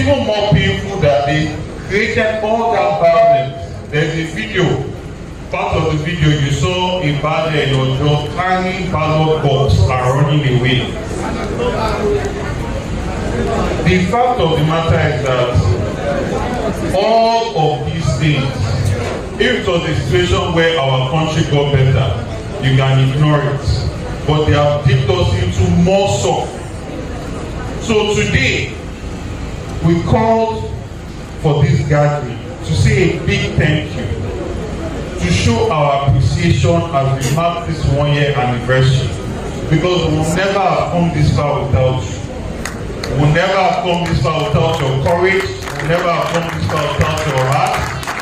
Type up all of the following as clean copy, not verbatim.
even more painful that they created all that violence. There's a video, part of the video you saw a ballot in Ojo carrying ballot box and running away. The fact of the matter is that all of these things, if it was a situation where our country got better, you can ignore it. But they have dipped us into more suffering. So today, we called for this gathering to say a big thank you, to show our appreciation as we mark this 1-year anniversary. Because we will never have come this far without you. We will never have come this far without your courage. We will never have come this far without your heart.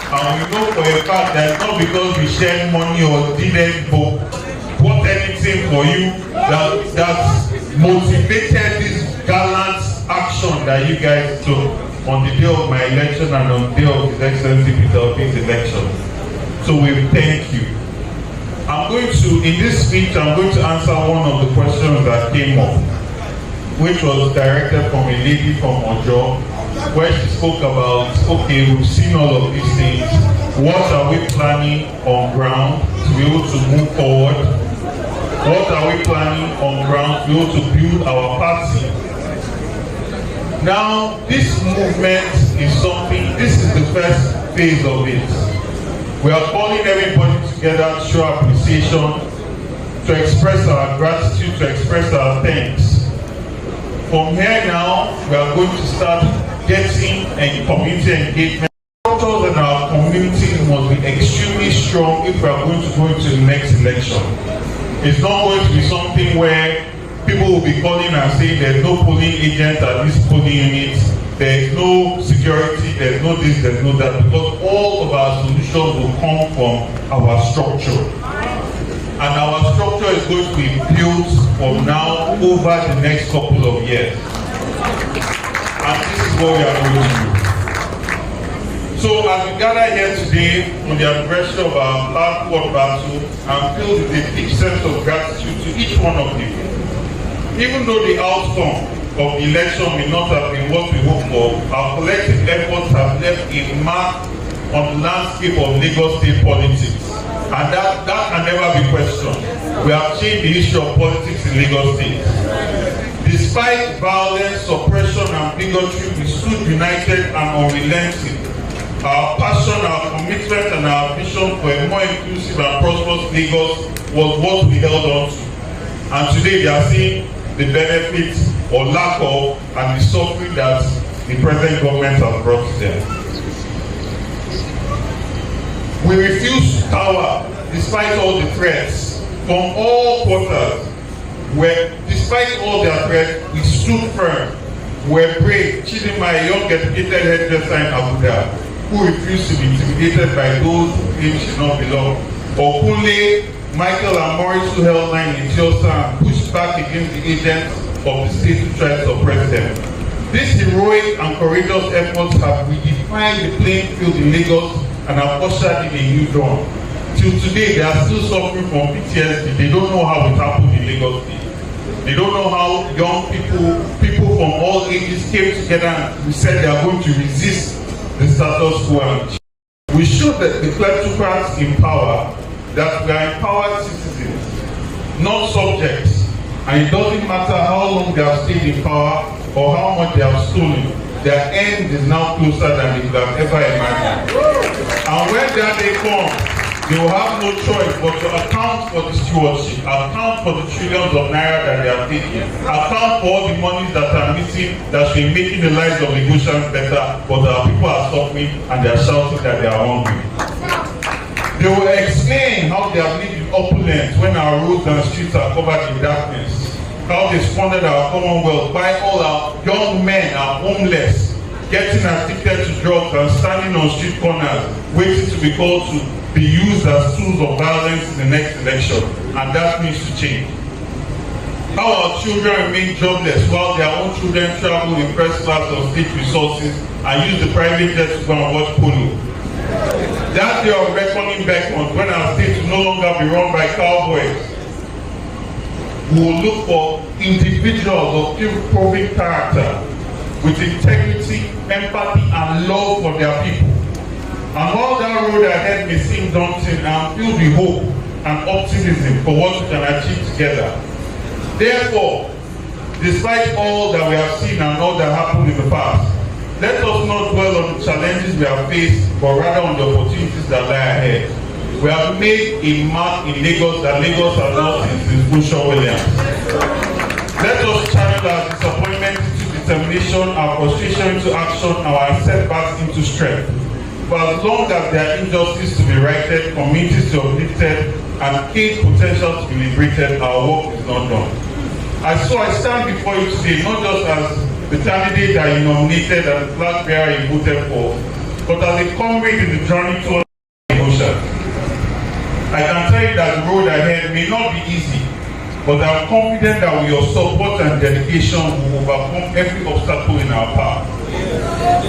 And we know for a fact that it's not because we shared money or didn't bought anything for you that motivated this gallant action that you guys took on the day of my election and on the day of His Excellency Peter Obi's election. So we thank you. In this speech, I'm going to answer one of the questions that came up, which was directed from a lady from Ojo, where she spoke about, okay, we've seen all of these things. What are we planning on ground to be able to move forward? What are we planning on ground to be able to build our party? Now, this movement is something, this is the first phase of it. We are calling everybody together to show appreciation, to express our gratitude, to express our thanks. From here now, we are going to start getting a community engagement. Structures in our community must be extremely strong if we are going to go into the next election. It's not going to be something where people will be calling and saying there's no polling agent at this polling unit, there's no security, there's no this, there's no that, because all of our solutions will come from our structure. And our structure is going to be built from now over the next couple of years. And this is what we are going to do. So as we gather here today on the anniversary of our hard-fought battle, I'm filled with a deep sense of gratitude to each one of you. Even though the outcome of the election may not have been what we hoped for, our collective efforts have left a mark on the landscape of Lagos state politics. And that can never be questioned. We have changed the issue of politics in Lagos state. Despite violence, suppression, and bigotry, we stood united and unrelenting. Our passion, our commitment, and our vision for a more inclusive and prosperous Lagos was what we held on to. And today they are seeing the benefits or lack of and the suffering that the present government has brought to them. We refuse to cower despite all the threats from all quarters. Where, despite all their threats, we stood firm. We're brave. Chidinma, a young educated hairdresser in Abuja, who refused to be intimidated by those who claim she not belong. Okunle, Michael and Morris, who held line in Chelsea and pushed back against the agents of the state who tried to oppress them. These heroic and courageous efforts have redefined the playing field in Lagos and have ushered in a new dawn. Till today, they are still suffering from PTSD. They don't know how it happened in Lagos State. They don't know how young people from all ages came together and we said they are going to resist the status quo. We showed that the kleptocrats in power that we are empowered citizens, not subjects. And it doesn't matter how long they have stayed in power or how much they have stolen, their end is now closer than they could have ever imagined. And when that day comes, they will have no choice but to account for the stewardship, account for the trillions of naira that they have taken, account for all the monies that are missing, that should be making the lives of Lagosians better, but our people are suffering and they are shouting that they are hungry. They will explain how they have lived in opulence when our roads and streets are covered in darkness, how they squandered our commonwealth, why all our young men are homeless, getting addicted to drugs and standing on street corners, waiting to be called to be used as tools of violence in the next election, and that needs to change. How our children remain jobless while their own children travel in first class on state resources and use the private jet to go and watch polo. That day of reckoning beckons when our state will no longer be run by cowboys. We will look for individuals of improving character with integrity, empathy, and love for their people. And while that road ahead may seem daunting, I'm filled with hope and optimism for what we can achieve together. Therefore, despite all that we have seen and all that happened in the past, let us not dwell on the challenges we have faced, but rather on the opportunities that lie ahead. We have made a mark in Lagos that Lagos has not since Bushra Williams. Let us channel our disappointment into determination, our frustration into action, our setbacks into strength. For as long as there are injustices to be righted, communities to be uplifted, and key potential to be liberated, our work is not done. And so I stand before you today, not just as the candidate that you nominated and the flag bearer you voted for, but as a comrade in the journey towards emotion. I can tell you that the road ahead may not be easy, but I'm confident that with your support and dedication, we will overcome every obstacle in our path.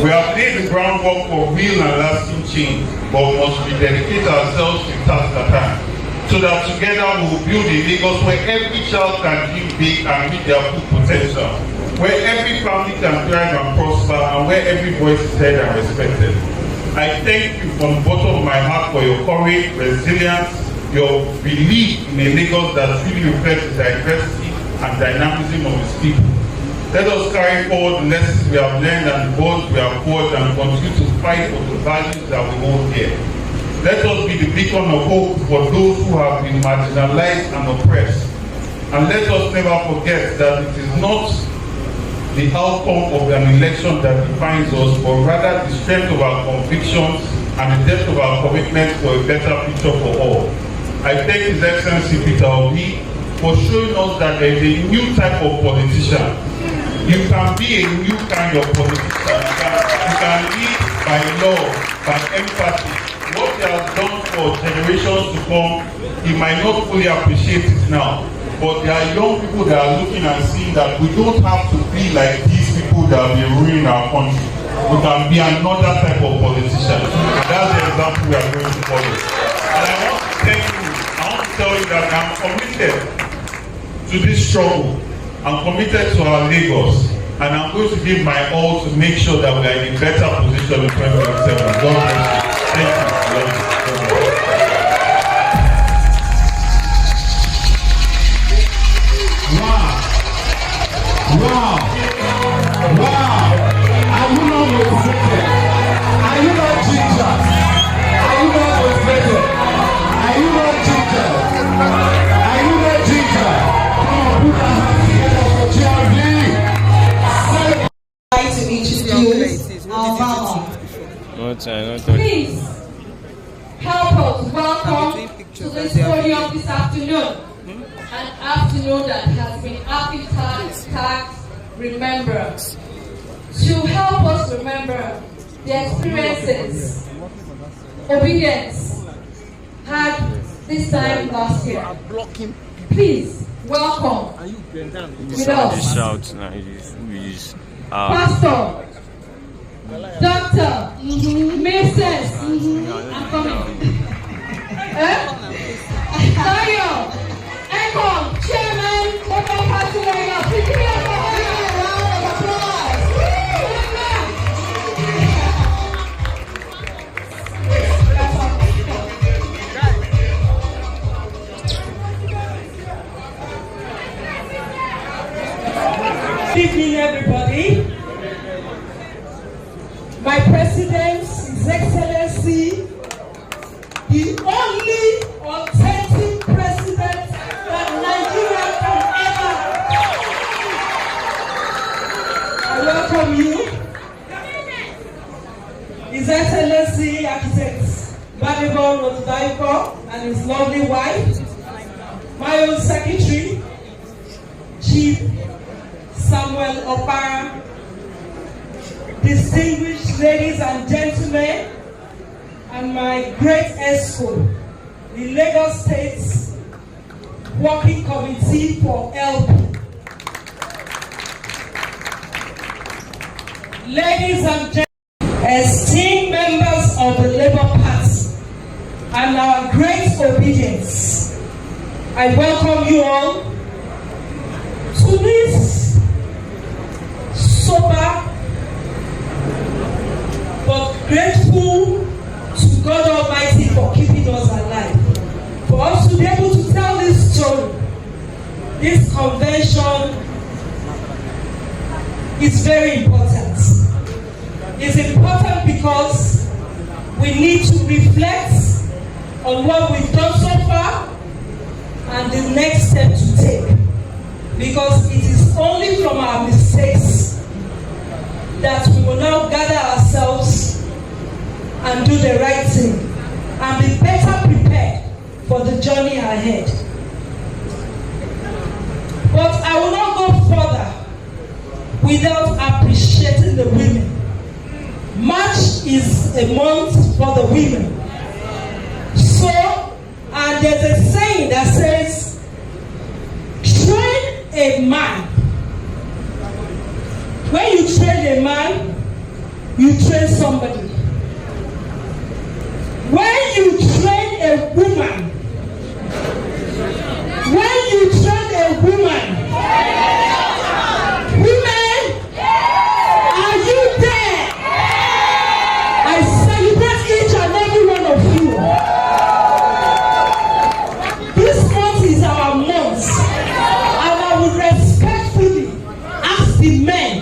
We have laid the groundwork for real and lasting change, but we must rededicate ourselves to task at hand, so that together we will build a Lagos where every child can dream big and reach their full potential, where every family can thrive and prosper, and where every voice is heard and respected. I thank you from the bottom of my heart for your courage, resilience, your belief in a Lagos that truly reflects the diversity and dynamism of its people. Let us carry forward the lessons we have learned and the bonds we have forged and continue to fight for the values that we hold dear. Let us be the beacon of hope for those who have been marginalized and oppressed. And let us never forget that it is not the outcome of an election that defines us, but rather the strength of our convictions and the depth of our commitment for a better future for all. I thank His Excellency Peter Obi for showing us that there is a new type of politician. You can be a new kind of politician. You can lead by love, by empathy. What he has done for generations to come, he might not fully appreciate it now. But there are young people that are looking and seeing that we don't have to be like these people that have been ruining our country. We can be another type of politician. And that's the example we are going to follow. And I want to thank you. I want to tell you that I'm committed to this struggle. I'm committed to our Lagos, and I'm going to give my all to make sure that we are in a better position in 2027. God bless you. Thank you. Wow. Are you not motivated? Are you not ginger? Are you not motivated? Are you not ginger? Are you not ginger? Come on, put our hands together for GRV. I'd like to introduce our mama. Please help us welcome to this podium this afternoon. An afternoon that has been happy tagged remembrance. To help us remember the experiences ObiDient had this time last year. Please welcome with us Pastor, Doctor, Mrs. I'm coming. Ekong, Chairman, Ekong Party Leader. Please give me a round of applause. Good evening, everybody. My President, His Excellency, the only authentic president that Nigeria can ever. I welcome you. His Excellency Architect Gbadebo Rhodes-Vivour and his lovely wife, my own secretary, Chief Samuel Opara, distinguished ladies and gentlemen, and my great escort, the Lagos State Working Committee for LP. Ladies and gentlemen, esteemed members of the Labour Party and our great ObiDient, I welcome you all to this sober grateful to God Almighty for keeping us alive. For us to be able to tell this story, this convention is very important. It's important because we need to reflect on what we've done so far and the next step to take. Because it is only from our mistakes that we will now gather ourselves and do the right thing and be better prepared for the journey ahead. But I will not go further without appreciating the women. March is a month for the women. So, and there's a saying that says, train a man. When you train a man, you train somebody. When you train a woman, when you train a woman, women, are you there? I celebrate each and every one of you. This month is our month, and I would respectfully ask the men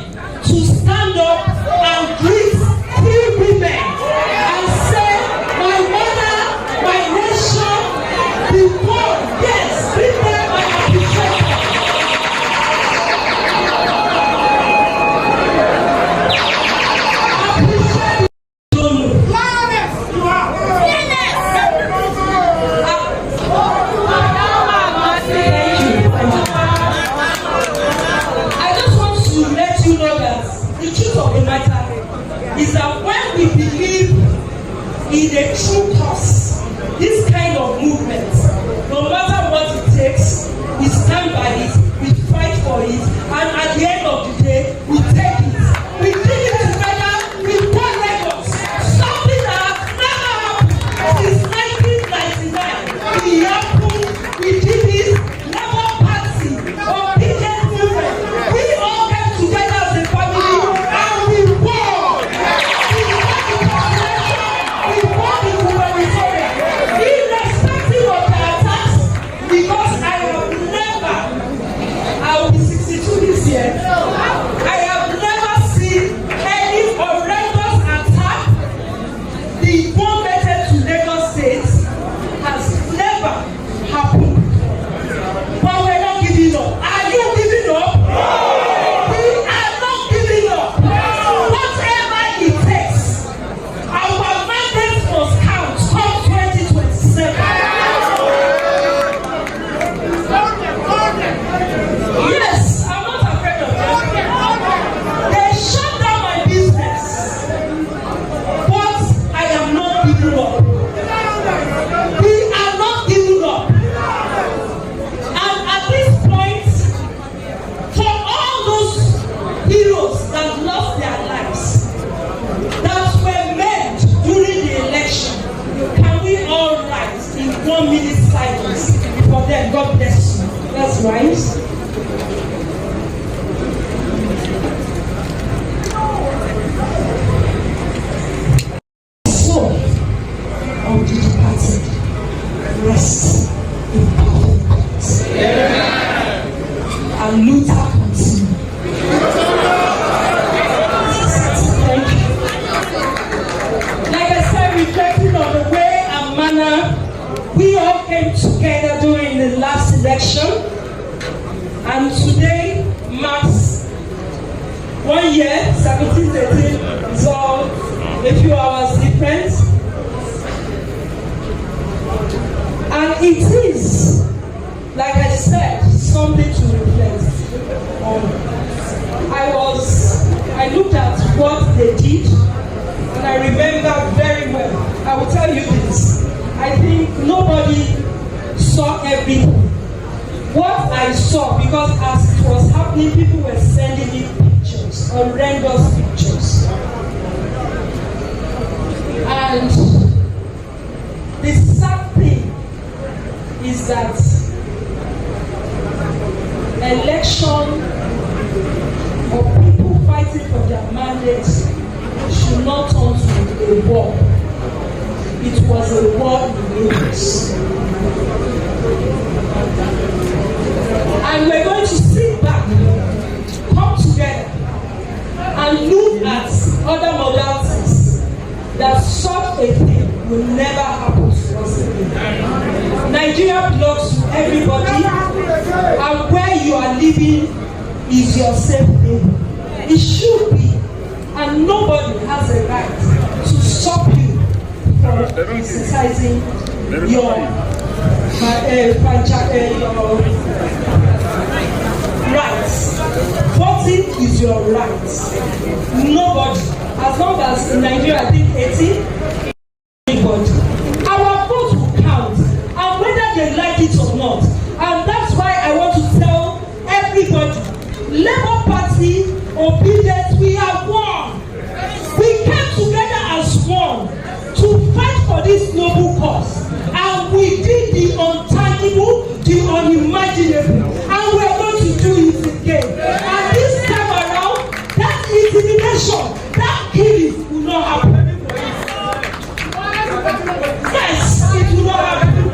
to stand up and greet few women and say, my mother, my nation, the world, yes, greet them and appreciate them. Appreciate is that when we believe in a true cause, this kind of movement, no matter what it takes, we stand by it, we fight for it, and at the end of the day, we take it. We did it together with one Lagos, something that has never happened since 1999. We happened, we did this, Labour Party, ObiDient movement. We all came together as a family and we won. Irrespective of the attacks, because I will be 62 this year. I have never seen any horrendous attack. The bomb method to Lagos State has never happened. But we're not giving up. Are you giving up? We are not giving up. Whatever it takes, our mandate must count come 2027. Yes, I'm not afraid of them. They shut down my business, but I am not giving up. We are not giving up. And at this point, for all those heroes that lost their lives, that were made during the election, can we all rise in 1 minute silence for them? God bless you. Let's rise. Soul of the departed rest in perfect peace. And Luther continued. Thank you. Like I said, reflecting on the way and manner we all came together during the last election, and today marks 1 year, 17-18, is all a few hours different. And it is, like I said, something to reflect on. I looked at what they did, and I remember very well. I will tell you this. I think nobody saw everything. What I saw, because as it was happening, people were sending me pictures, horrendous pictures. And the sad thing is that election or people fighting for their mandates should not turn to a war. It was a war in Lagos. And we're going to sit back, come together, and look at other modalities that such a thing will never happen to us again. Nigeria belongs to everybody, and where you are living is your safe haven. It should be, and nobody has a right to stop you from exercising your rights. Voting is your right. Nobody, as long as in Nigeria, I think 18, anybody. Our vote will count, and whether they like it or not. And that's why I want to tell everybody, Labour Party, ObiDient, we have won. We came together as one to fight for this noble cause, and we did the untangible, the unimaginable, and we are going to do it again. And this time around, that intimidation, that killing will not happen. Yes, it will not happen.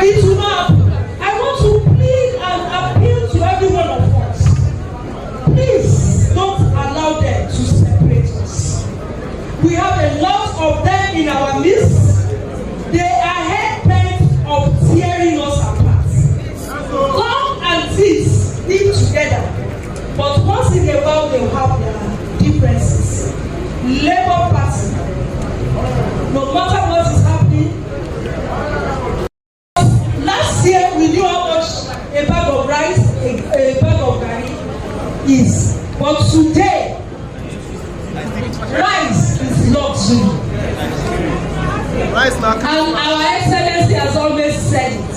It will not happen. I want to plead and appeal to every one of us. Please don't allow them to separate us. We have a lot of them in our midst. They are head-bent of tearing us apart. Tongue and teeth live together, but once in a while they have their differences. Labour Party, no matter what is happening. Last year we knew how much a bag of rice, a bag of garri is, but today rice is luxury. And our Excellency has always said it.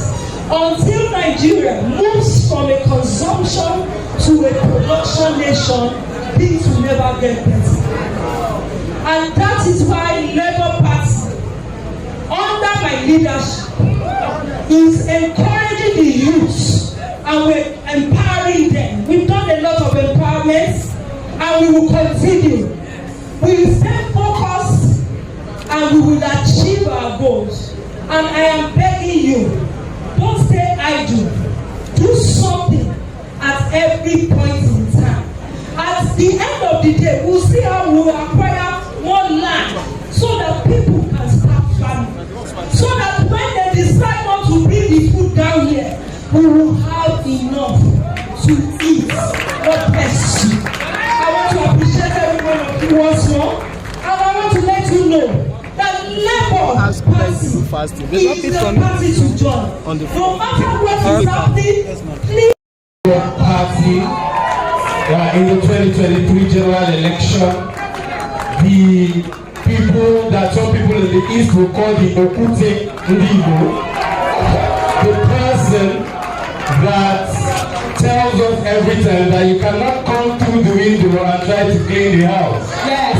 Until Nigeria moves from a consumption to a production nation, things will never get better. And that is why Labour Party, under my leadership, is encouraging the youth, and we're empowering them. We've done a lot of empowerment, and we will continue. We will stay focused, and we will achieve our goals. And I am begging you, don't stay idle. Do something at every point in time. At the end of the day, we'll see how we will acquire more land so that people can start farming. So that when they decide not to bring the food down here, we will have enough to eat. God bless you. I want to appreciate every one of you once more. And I want to let you know that Labour Party is the party to join. No matter what is happening, please. Party in the 2023 general election, the people that some people in the East will call the Okute Ndigo, the person that tells us every time that you cannot come through the window and try to clean the house. Yes.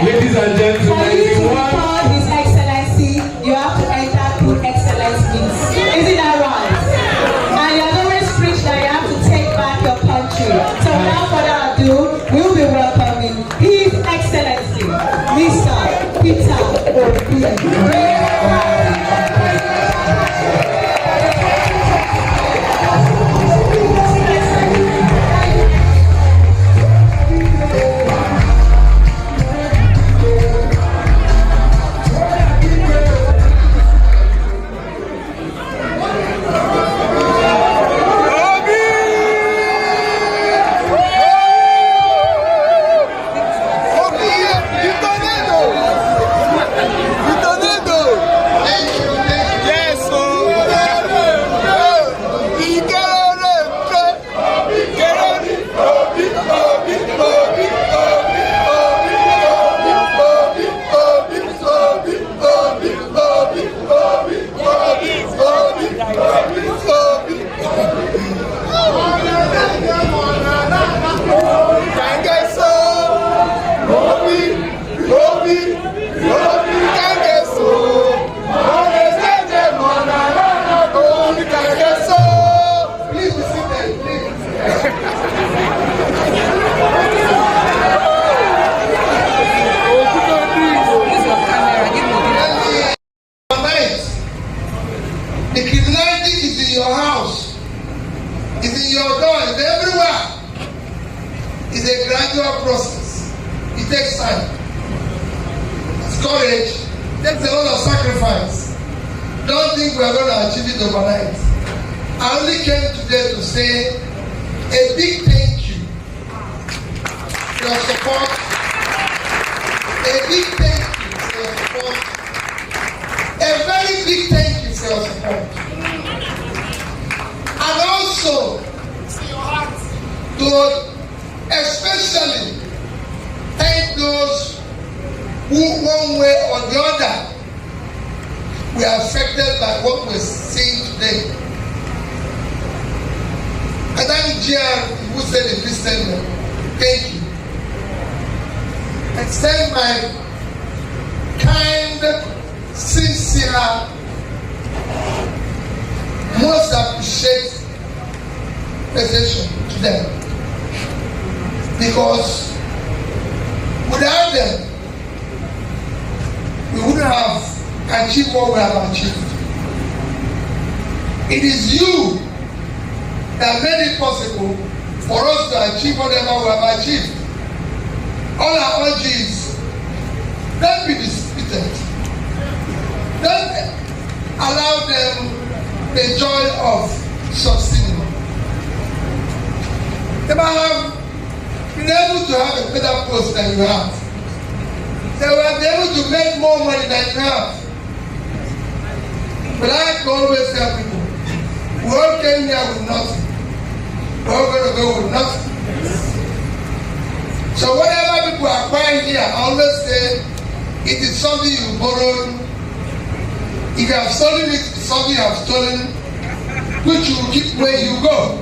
Ladies and gentlemen, for you to call His Excellency, you have to enter through excellence means. Isn't that right? And you have always preached that you have to take back your country. So without further ado, we'll be welcoming His Excellency, Mr. Peter Obi. in your house, it's in your door, it's everywhere. It's a gradual process. It takes time. It's courage. It takes a lot of sacrifice. Don't think we are going to achieve it overnight. I only came today to say a big thank you for your support. A big thank you for your support. A very big thank you for your support. And also to especially thank those who one way or the other were affected by what we're seeing today. I thank Gian who said in this statement, thank you. Extend my kind, sincere, most appreciated appreciation to them. Because without them, we wouldn't have achieved what we have achieved. It is you that made it possible for us to achieve whatever we have achieved. All I urge you is, don't be disappointed. Don't allow them the joy of succeeding. They might have been able to have a better post than you have. They will be able to make more money than you have. But I can always tell people, we all came here with nothing. We're all going to go with nothing. So whatever people acquire here, I always say, it is something you borrowed. If you have stolen it, it's something you have stolen, which you will keep where you go.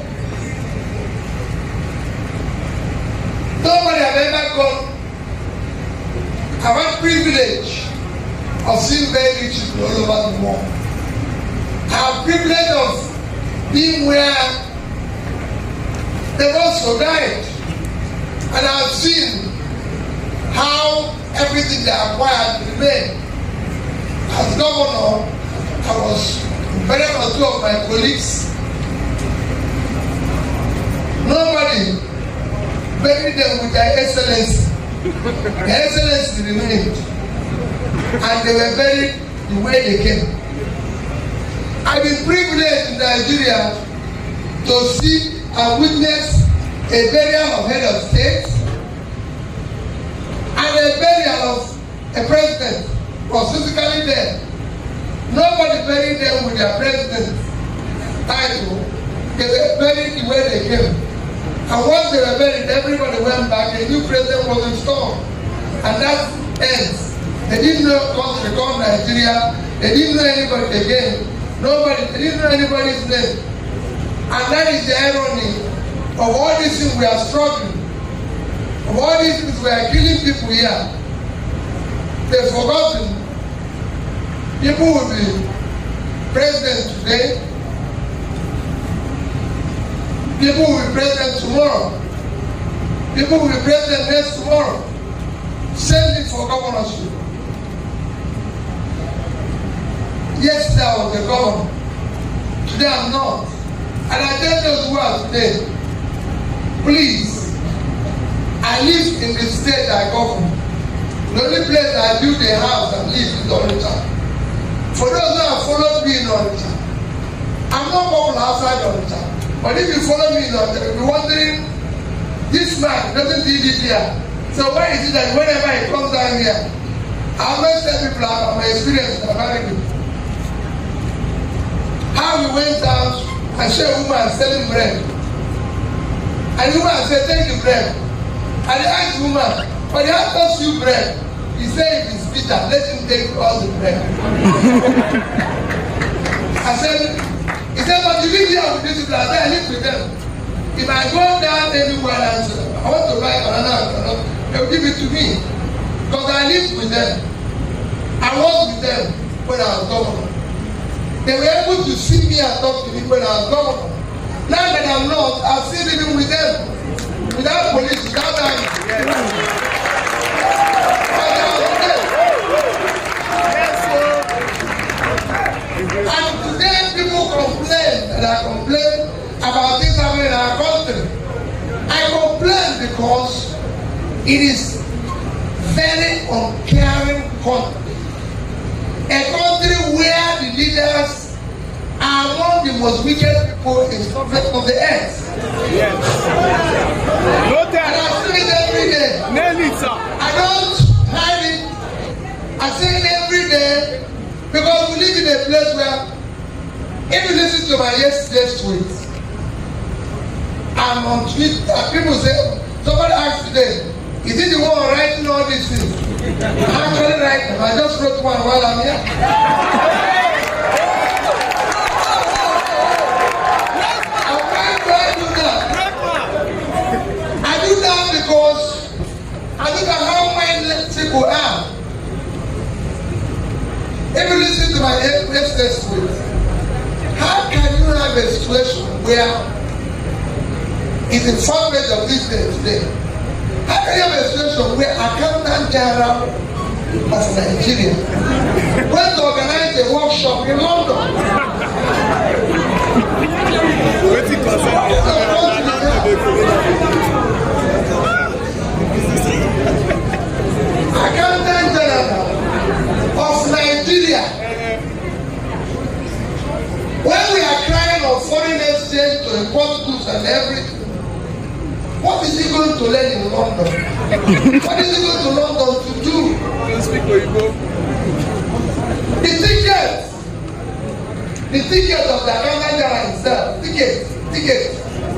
Nobody have ever gone. I've had privilege of seeing very rich people all over the world. I have privilege of being where they also died. And I've seen how everything they acquired remained. As governor, I was very much two of my colleagues. Nobody buried them with their excellency. Their excellency remained. And they were buried the way they came. I've been privileged in Nigeria to see and witness a burial of head of state and a burial of a president was physically there. Nobody buried them with their president's title. They were buried the way they came. And once they were buried, everybody went back. A new president was installed. And that ends. They didn't know what to call Nigeria. They didn't know anybody again. They didn't know anybody's name. And that is the irony of all these things we are struggling. Of all these things we are killing people here. They've forgotten. People will be president today. People will be president tomorrow. People will be president next tomorrow. Same thing for governorship. Yesterday I was a governor. Today I'm not. And I tell those who are today, please, I live in the state I govern. The only place I build a house and live is Onitsha. For those who have followed me in Onitsha, I'm not popular outside Onitsha. But if you follow me in Onitsha, you'll be wondering, this man doesn't live it here. So why is it that whenever he comes down here, I always tell people about my experience in America. How we went out and saw a woman selling bread. And the woman said, take the bread. And I asked the woman, but he has cost you bread. He said, if it's bitter, let him take all the bread. I said, he said, but you live here with these people. I said, I live with them. If I go down anywhere and say, I want to buy banana, they will give it to me. Because I live with them. I was with them when I was governor. They were able to see me and talk to me when I was governor. Now that I'm not, I'm still living with them. Without police, without army. And today people complain and I complain about things happening in our country. I complain because it is very uncaring country. A country where the leaders are among the most wicked people in the face of the earth. Yes. And I say it every day. I don't hide it. I say it every day because we live in a place where, if you listen to my yesterday's tweets, I'm on Twitter. People say, somebody asked today, is he the one writing all these things? I'm actually writing them. I just wrote one while I'm here. And why do I do that? I do that because I look at how mindless people are. If you listen to my yesterday's tweet, how can you have a situation where it's the front page of this day today? How can you have a situation where Accountant General of Nigeria went to organize a workshop in London? Accountant General of Nigeria. When we are crying on foreign exchange to import goods and everything, what is he going to learn in London? What is he going to London to do? The ticket of the Accountant General himself, ticket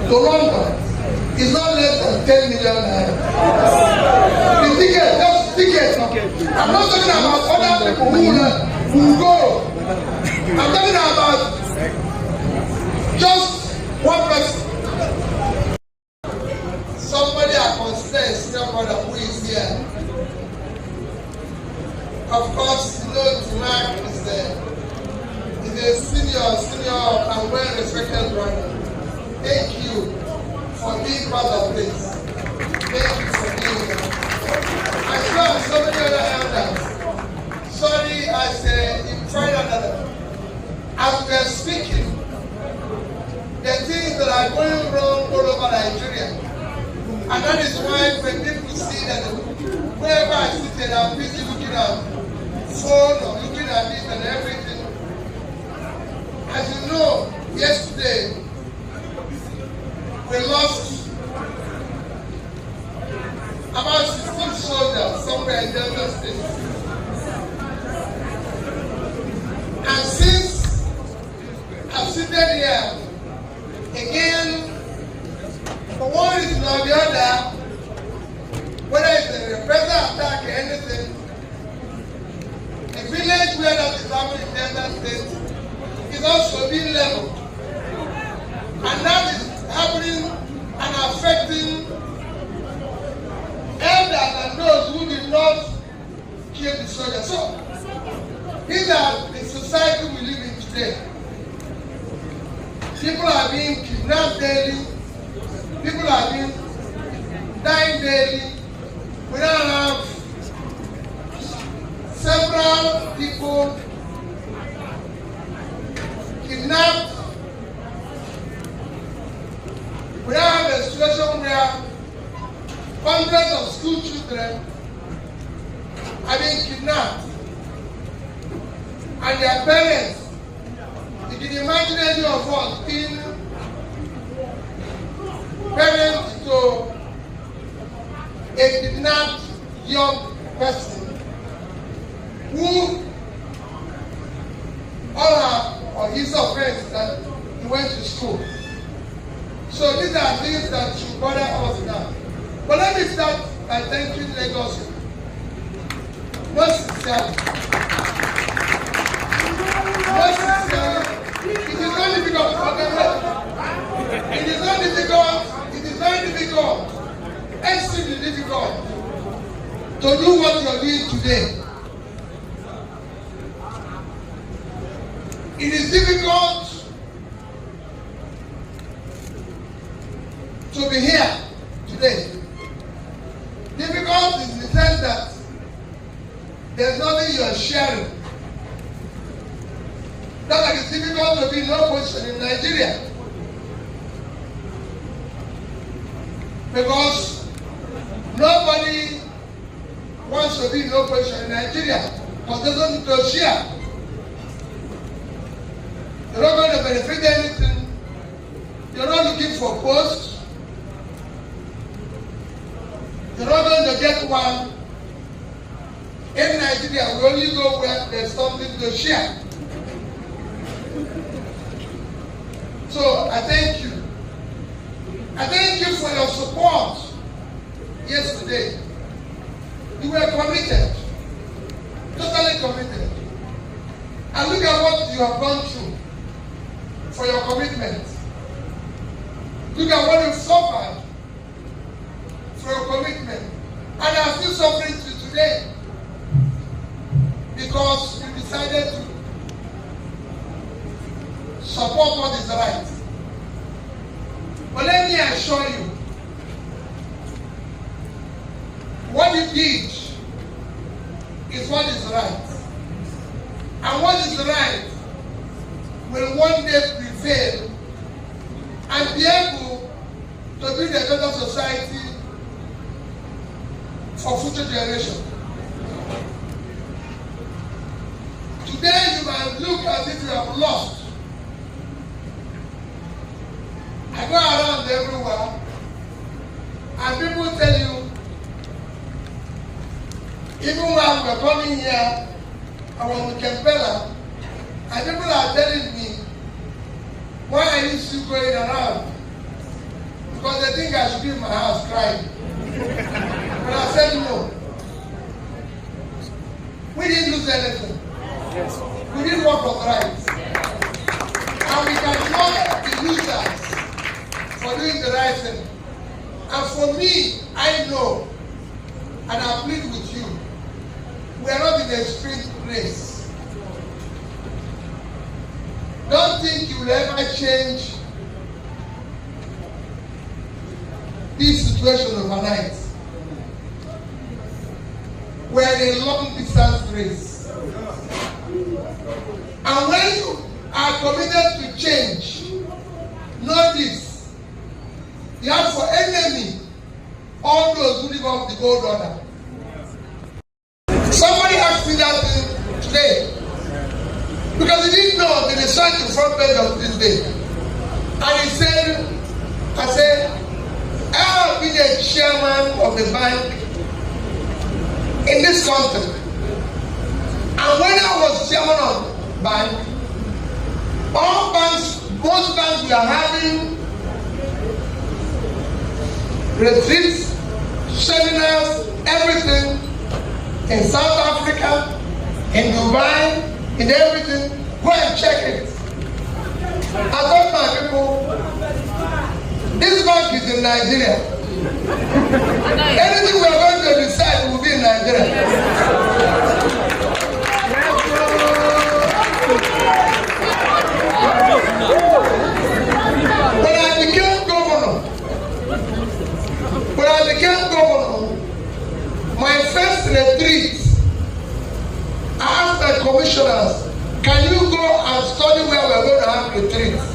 to London is not less than 10 million naira. The ticket, just ticket. I'm not talking about other people who will go. I'm talking about just one person. Somebody I consider a senior brother who is here. Of course, you know, Mark is a senior and well-respected brother. Thank you for being part of this. Thank you for being here. I still have so many other elders. Sorry, I said in front of another. As we are speaking, the things that are going wrong all over Nigeria. And that is why when people see that wherever I sit there, I'm busy looking at phone or looking at this and everything. As you know, yesterday we lost about 16 soldiers somewhere in Delta State. And since I've seated here, again, for one reason or the other, whether it's a reprisal attack or anything, a village where that is happening in Delta State is also being leveled. And that is happening and affecting elders and those who did not kill the soldiers. So, these are the society we live in today. People are being kidnapped daily. People are being dying daily. We now have several people kidnapped. We now have a situation where hundreds of school children are being kidnapped. And their parents, you can imagine any of us being parents to a kidnapped young person who all her or his friends that he went to school. So these are things that should bother us now. But let me start by thanking Lagos. Most sincerely. Most sincerely. It is not difficult. It is not difficult. It is very difficult. Extremely difficult to do what you are doing today. It is difficult to be here today. Difficult in the sense that there's nothing you are sharing. Not like it's difficult to be in opposition in Nigeria. Because nobody wants to be in opposition in Nigeria because they don't need to share. You're not going to benefit anything. You're not looking for posts. You're not going to get one. In Nigeria, we only go where there's something to share. So I thank you. I thank you for your support yesterday. You were committed, totally committed. And look at what you have gone through for your commitment. Look at what you've suffered for your commitment. And I'm still suffering to today because you decided to support what is right. But let me assure you, what you did is what is right. And what is right will one day prevail and be able to build a better society for future generations. Today you might look as if you have lost. I go around everywhere and people tell you, even when we're coming here, I was in Kampala, and people are telling me, why are you still going around? Because they think I should be in my house crying. But I said no. We didn't lose anything. We didn't work for rights. And we cannot be losers for doing the right thing. And for me, I know, and I plead with you, we are not in a sprint race. Don't think you will ever change this situation overnight. We are in a long distance race. And when you are committed to change, know this. You have for enemy all those who live off the gold order. Somebody asked me that thing today because he didn't know that they signed the front page of this day. And he said, I said, I have been a chairman of the bank in this country. And when I was chairman of the bank, all banks, most banks were having retreats, seminars, everything in South Africa, in Dubai, in everything. Go and check it. I told my people, this bank is in Nigeria. Anything we are going to decide will be in Nigeria. When I became governor, my first retreat, I asked my commissioners, can you go and study where we're going to have retreats?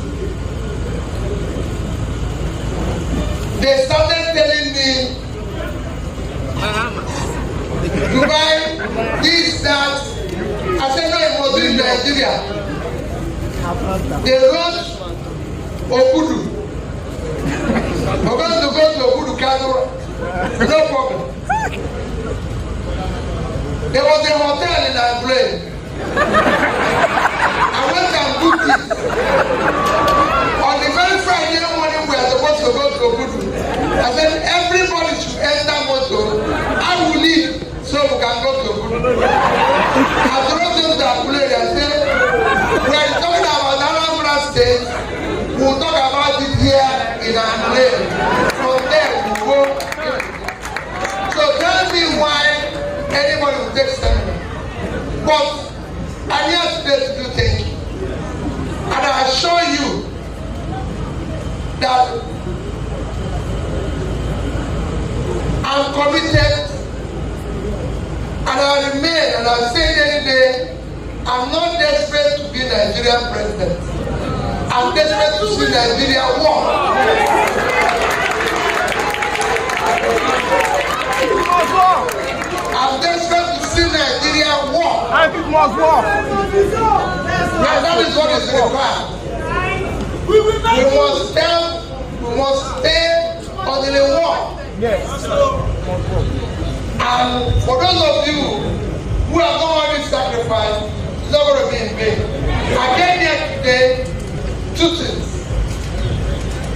They started telling me, Dubai, this, that. I said, no, it must be in Nigeria. They wrote Obudu. We're going to go to Obudu Kano. No problem. There was a hotel in Anglais. I went and booked it. On the very Friday morning we are supposed to go to Obudu. I said everybody should enter motor. I will leave so we can go to Obudu. I told them to Anglais. I said we are talking about Anambra State. We will talk about it here in Anglais. From there we will go. So tell me why anybody will take seminar. But I'm here today to do thank you. And I assure you that I'm committed and I remain, and I'll say it any day, I'm not desperate to be Nigerian president. I'm desperate to see Nigeria walk. I'm desperate to see Nigeria walk. And it must walk. Yeah, that is what is required. We must stay on the walk. Yes. And for those of you who have not already sacrificed, it's not going to be in vain. I came here today, 2 things.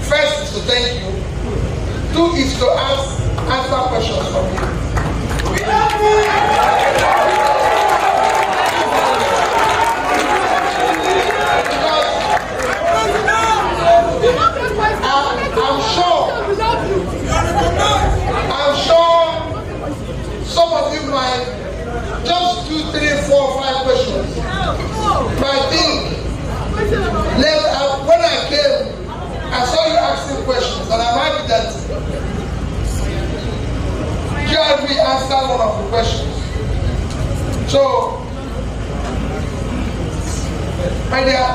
First is to thank you. 2 is to answer questions from you. I'm sure some of you might just 2, 3, 4, 5 questions. But I think when I came, I saw you asking questions, and I'm happy that you had me answer one of the questions. So, my dear,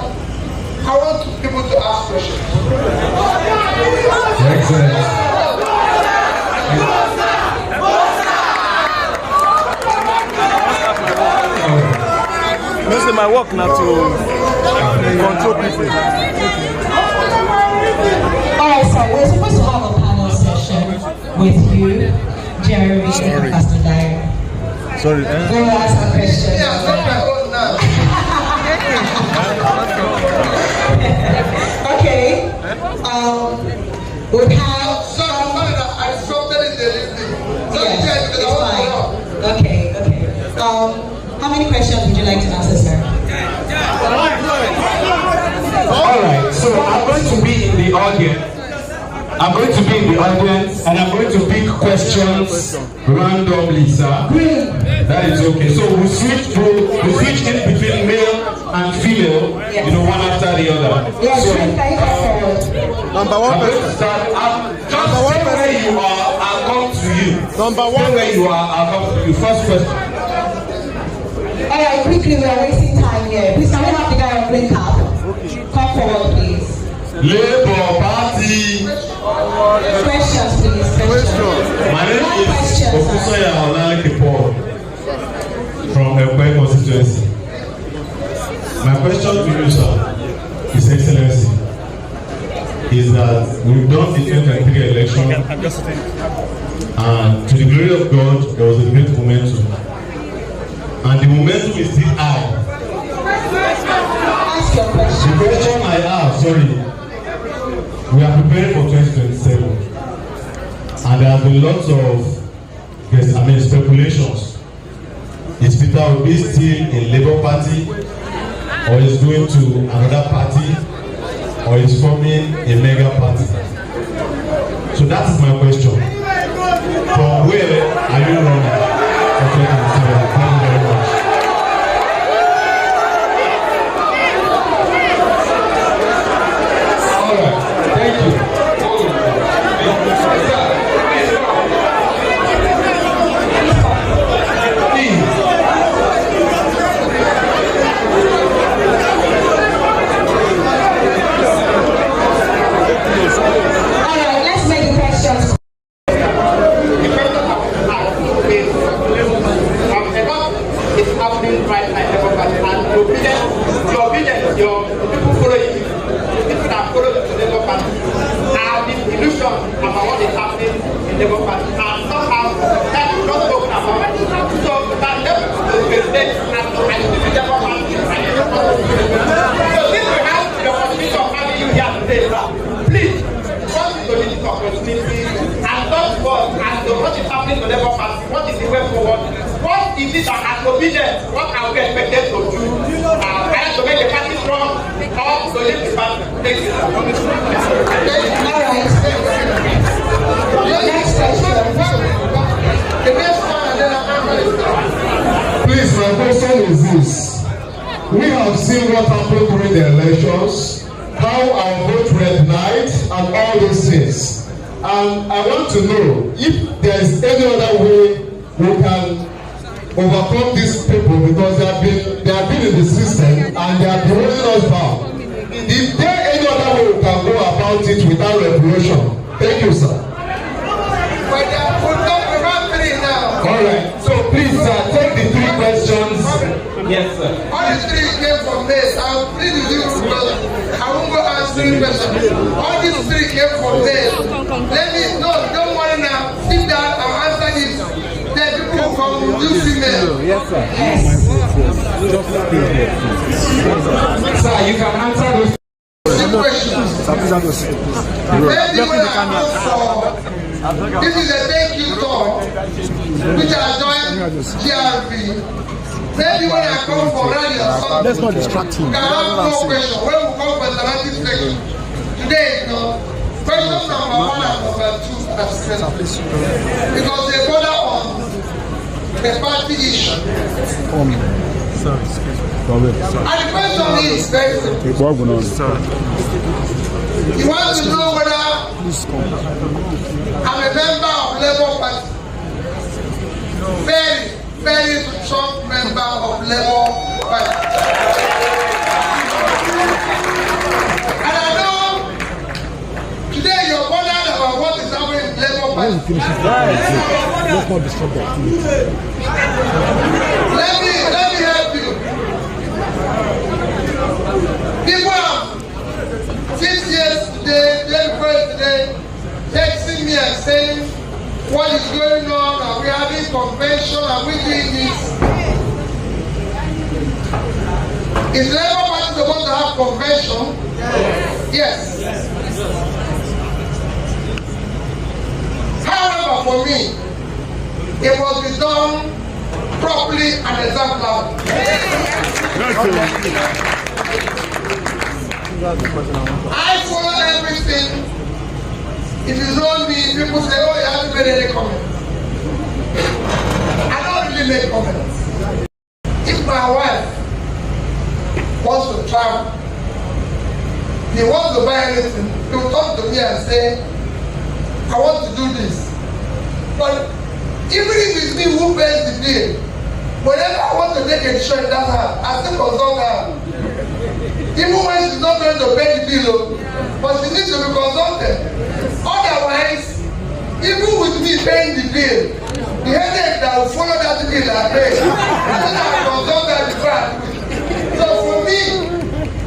I want people to ask questions. Excellent. This is my work now to control people. Alright, so we're supposed to have a panel session with you, Jeremy, and Pastor Dyer. Sorry, We'll ask some questions. Yeah, I'm not my own now. Okay. We have Sorry that I disrupted in the listening. yes, it's fine. Okay. How many questions would you like to answer, sir? Alright, so I'm going to be in the audience. And I'm going to pick questions randomly, sir. That is okay. So we switch in between male and female, one after the other. Yes, So, can you come forward? number one person. Just stay where you are, I'll come to you. Number one. Stay where you are, I'll come to you. First question. Alright, quickly, we are wasting time here. Please, can we have the guy on green cap? Come forward, please. Labour Party. Questions, please. Questions. My name is Okusoya Olaleke Paul from Ekong constituency. My question to you, sir, His Excellency, is that we've done the 2023 election, and to the glory of God, there was a great momentum. And the momentum is still high. Ask your question. The question I have, we are preparing for 2027, and there have been lots of speculations. Is Peter Obi still in Labour Party, or is going to another party, or is forming a mega party? So that is my question. From where are you running for 2027? Thank you very much. What is it that as ObiDient, what are we expected to do? To make the party strong or to leave the party? Alright. Next question. The next one, and then I'm Please, my question is this. We have seen what happened during the elections, how our vote red night, and all these things. And I want to know if there is any other way we can overcome these people because they have been in the system and they have been holding us down. Is there any other way we can go about it without revolution? Thank you, sir. All right. So please take the 3 questions. Yes, sir. All the 3 came from this. I'll please you because I won't go answer the question. All these 3 came from this. Let me don't worry now. Sit down and answer this. Then people will come to female. Yes, sir. Sir, you can answer those questions. Maybe when I come for this is a thank you talk which I joined GRP. Maybe when I come for rally or something, let's not distract him. We can have no question. When we come for the rally section today, question number 1 and number 2 are together because they border on the party issue. And the question is very simple. You want to know whether I'm a member of Labour Party. Very, very strong member of Labour Party. And I know today you're bothered about what is happening in Labour Party. Let me help you. People have 6 years today, texting me and saying, what is going on? Are we having convention? Are we doing this? Is Labour Party supposed to have convention? Yes. However, for me, it must be done properly and exemplarily. I follow everything. If you know me, people say, oh, you haven't made any comments. I don't really make comments. If my wife wants to travel, he wants to buy anything, he will come to me and say, I want to do this. But even if it's me who pays the bill, whenever I want to make a decision in that house, I still consult her. Even when she's not going to pay the bill, but she needs to be consulted. Otherwise, even with me paying the bill, the headache that will follow that bill I pay, I consult her before I do it. So for me,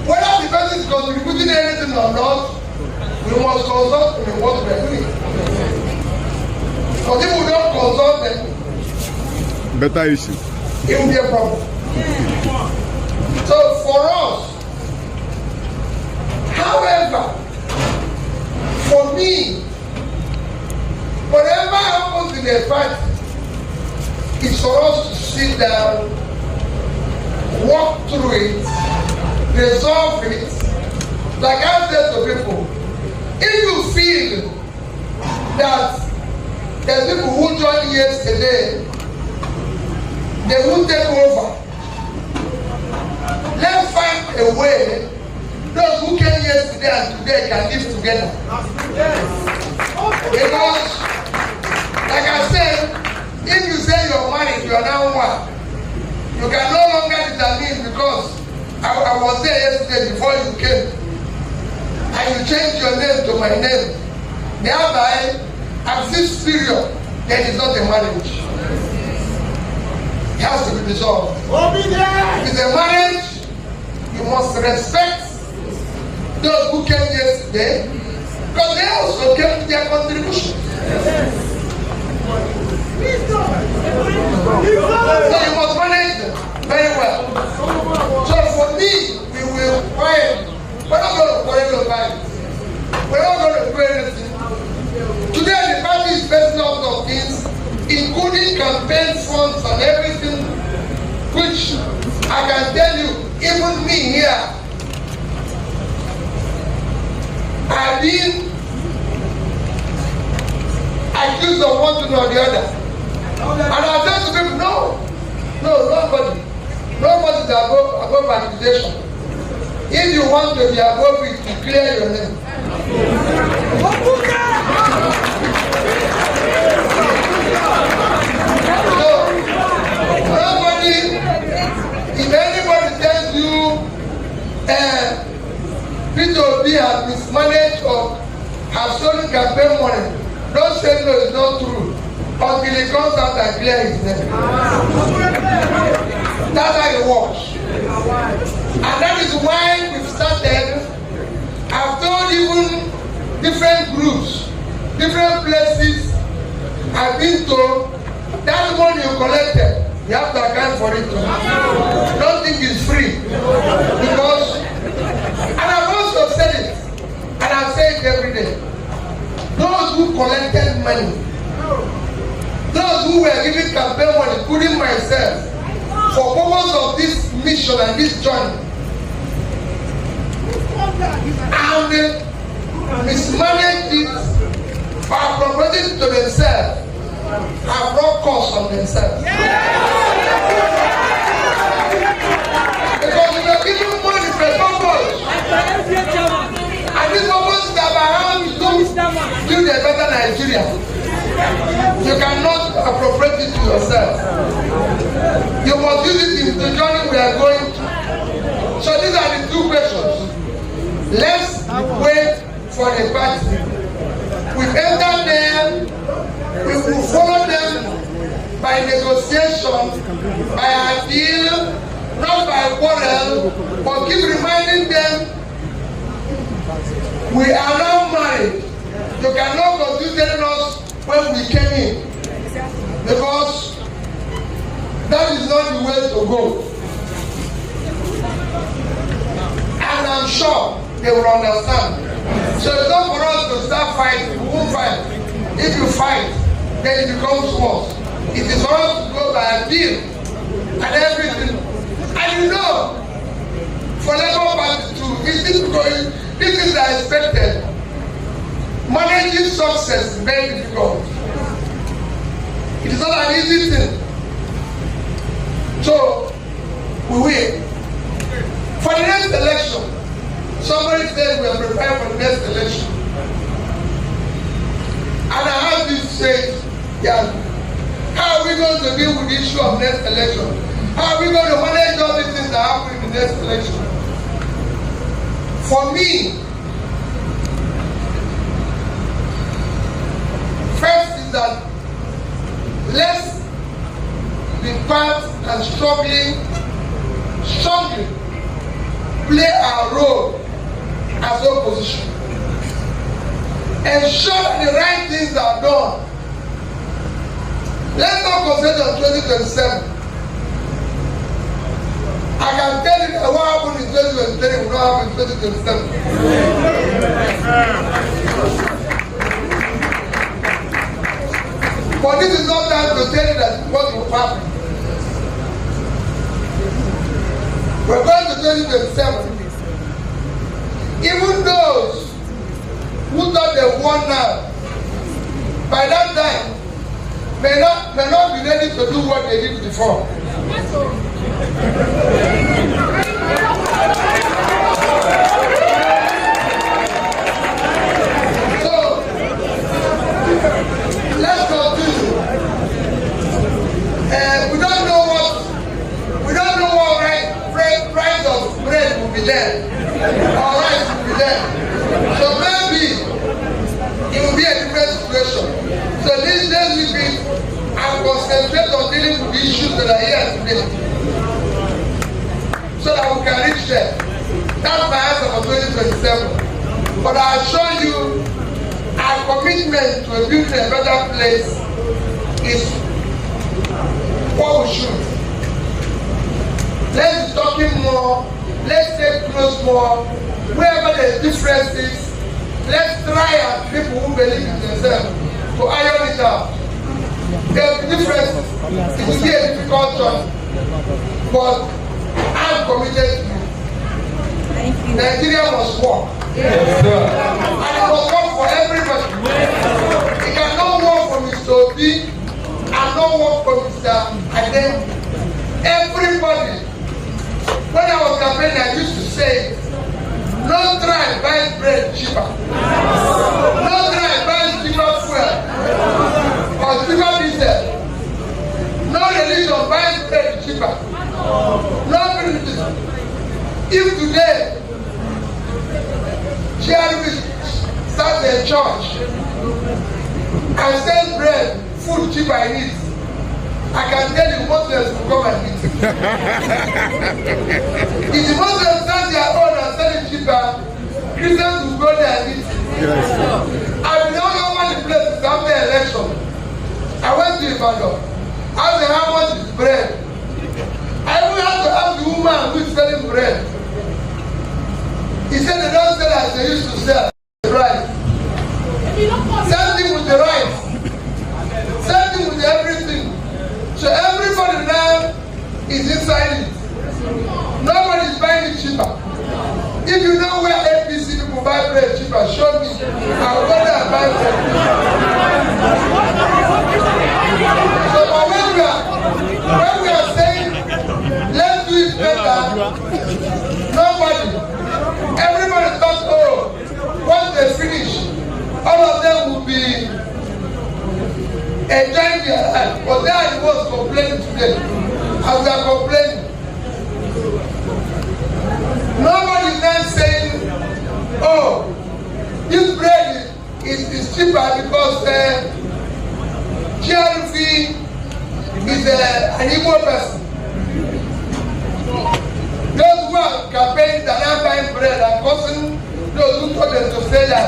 whether the person is contributing anything or not, we must consult them in what we are doing. But if we don't consult them, better issue. It will be a problem. So for us, however, for me, whatever happens in a party, it's for us to sit down, walk through it, resolve it. Like I said to people, if you feel that there's people who joined yesterday, they will take over. Let's find a way those who came yesterday and today can live together. Because, like I said, if you say you're married, you are now one. You can no longer determine because I was there yesterday before you came. And you changed your name to my name. Thereby, at this period, there is not a marriage. It has to be resolved. If it's a marriage, you must respect those who came yesterday because they also came with their contribution. So you must manage them very well. So for me, we will quiet. We're not going to quarrel about it. We're not going to do anything. Today the party is facing lots of things, including campaign funds and everything, which I can tell you, even me here, I've been accused of one thing or the other. And I tell to people, no, nobody is above accusation. If you want to be above it, to clear your name. So, Obi has mismanaged or has stolen campaign money, don't say no, it's not true. Until he comes out and clear his name. That's how it works. And that is why we've started. I've told even different groups, different places, I've been told that money you collected, you have to account for it too. Don't think it's free. Because, and I've also said it, and I say it every day. Those who collected money, those who were giving campaign money, including myself, for purpose of this mission and this journey, and mismanaged it by appropriating to themselves, have brought cost on themselves. Because we are giving money for a purpose, and this purpose is about how we build a better Nigeria. You cannot appropriate it to yourself. You must use it in the journey we are going to. So these are the two questions. Let's wait for the party. We've entered them, we will follow them by negotiation, by appeal, not by quarrel, but keep reminding them we are now married. You cannot continue telling us when we came in, because that is not the way to go. And I'm sure they will understand. So it's not for us to start fighting. We won't fight. If you fight, then it becomes worse. It is for us to go by appeal and everything. And you know, for Labour Party too, this is expected. Managing success is very difficult. It is not an easy thing. So, we wait. For the next election, somebody said we are preparing for the next election. And I have this saying, yeah, how are we going to deal with the issue of next election? How are we going to manage all these things that happen in the next election? For me, first is that let's be part and strongly play our role as opposition. Ensure that the right things are done. Let's not concentrate on 2027. I can tell you that what happened in 2023 will not happen in 2027. But this is not time to tell you that what will happen. We're going to 2027. Even those who thought they won now, by that time, may not be ready to do what they did before. So, let's continue. We don't know what price of bread will be there, or rice will be there. So maybe it will be a different situation. So these days we be and concentrate on dealing with the issues that are here today, so that we can reach there. That's my answer for 2027. But I assure you, our commitment to building a better place is what we should. Let's be talking more. Let's stay close more. Wherever there is differences, let's try as people who believe in themselves to iron it out. There will be differences. It will be a difficult job, but I'm committed to you. Nigeria must work. Yes, sir. And it must work for everybody. It cannot work for Mr. Obi and not work for Mr. Adem. Everybody. When I was campaigning, I used to say, no try buy bread cheaper. No try buy cheaper fuel or cheaper diesel. No religion buy bread cheaper. No religion. If today GRV start a church and sell bread, food cheap I eat, I can tell you Muslims will come and eat. If the Muslims stand their own and sell it cheaper, Christians will go there and eat. Yes. I've been all over the place after the election. I went to Ibadan. Asked them how much is bread. I even had to ask the woman who is selling bread. He said they don't sell as they used to sell. Right. Same thing with the rice. Same thing with everything. So everybody now is inside it. Nobody is buying it cheaper. If you know where APC people buy bread cheaper, show me. I'll go there and buy bread. So but when we are saying let's do it better, nobody, everybody thought, oh, once they finish, all of them will be enjoying their life. But they are the ones complaining today. As they are complaining. Nobody is then saying, oh, this bread is cheaper because GRV is an Igbo person. Those who are campaigning that are buying bread are causing those who told them to say that.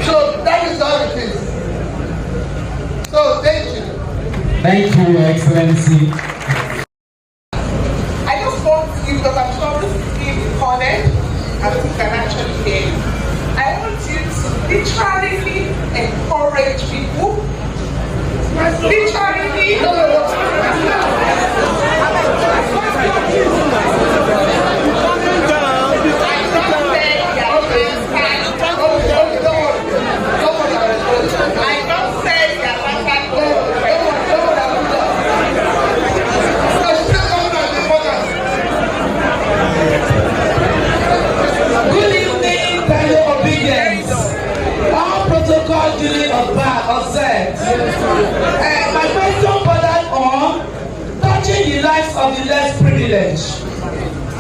So that is how it is. So thank you. Thank you, Your Excellency. I just want you, because I'm sure this is being recorded and you can actually hear. I want you to literally encourage people. Literally. My question bothered on touching the lives of the less privileged.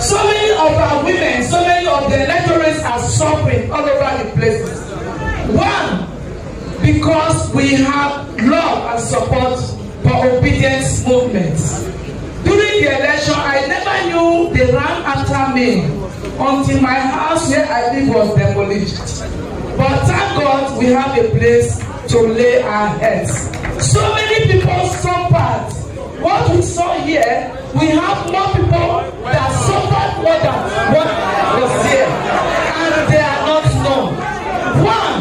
So many of our women, so many of the electorates are suffering all over the places. One, because we have love and support for obedience movements. During the election, I never knew they ran after me until my house where I live was demolished. But thank God we have a place to lay our heads. So many people suffered. What we saw here, we have more people that suffered more than what was here. And they are not known. One,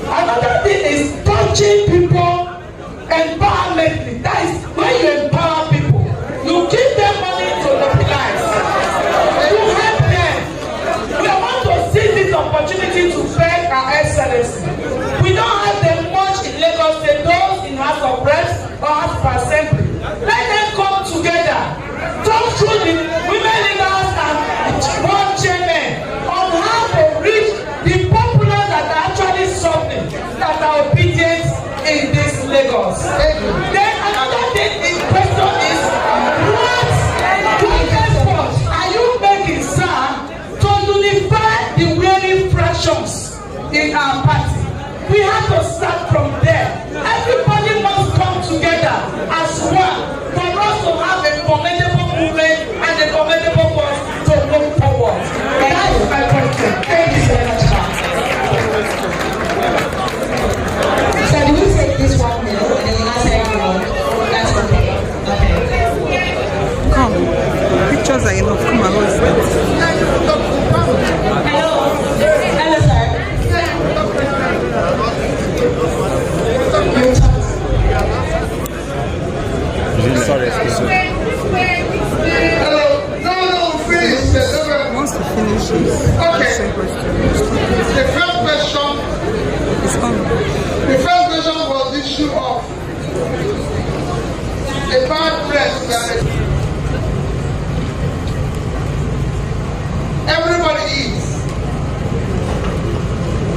another thing is touching people empowermentally. That is when you empower people. You give them money to mobilize. You help them. We want to seize this opportunity to beg our excellency. We don't have them much in Lagos State, those in House of Reps or House of Assembly. Let them come together, talk through the women leaders and one chairman on how to reach the populace that are actually suffering, that are obedient in this Lagos. Then another thing in question is, what effort are you making, sir, to unify the weary fractions in our party? We have to start from there. Everybody must come together as one for us to have a commendable movement and a commendable cause to move forward. That is my question. Thank you so much, ma'am. So do we take this 1 minute and then you answer everyone? That's okay. Okay. Come. Pictures are enough. Come on, Hello. Hello, sir. Sorry, excuse me. Hello. No, finish. once we finish this, Okay. The first question. it's coming. The first question was the issue of the bad press. Everybody eats.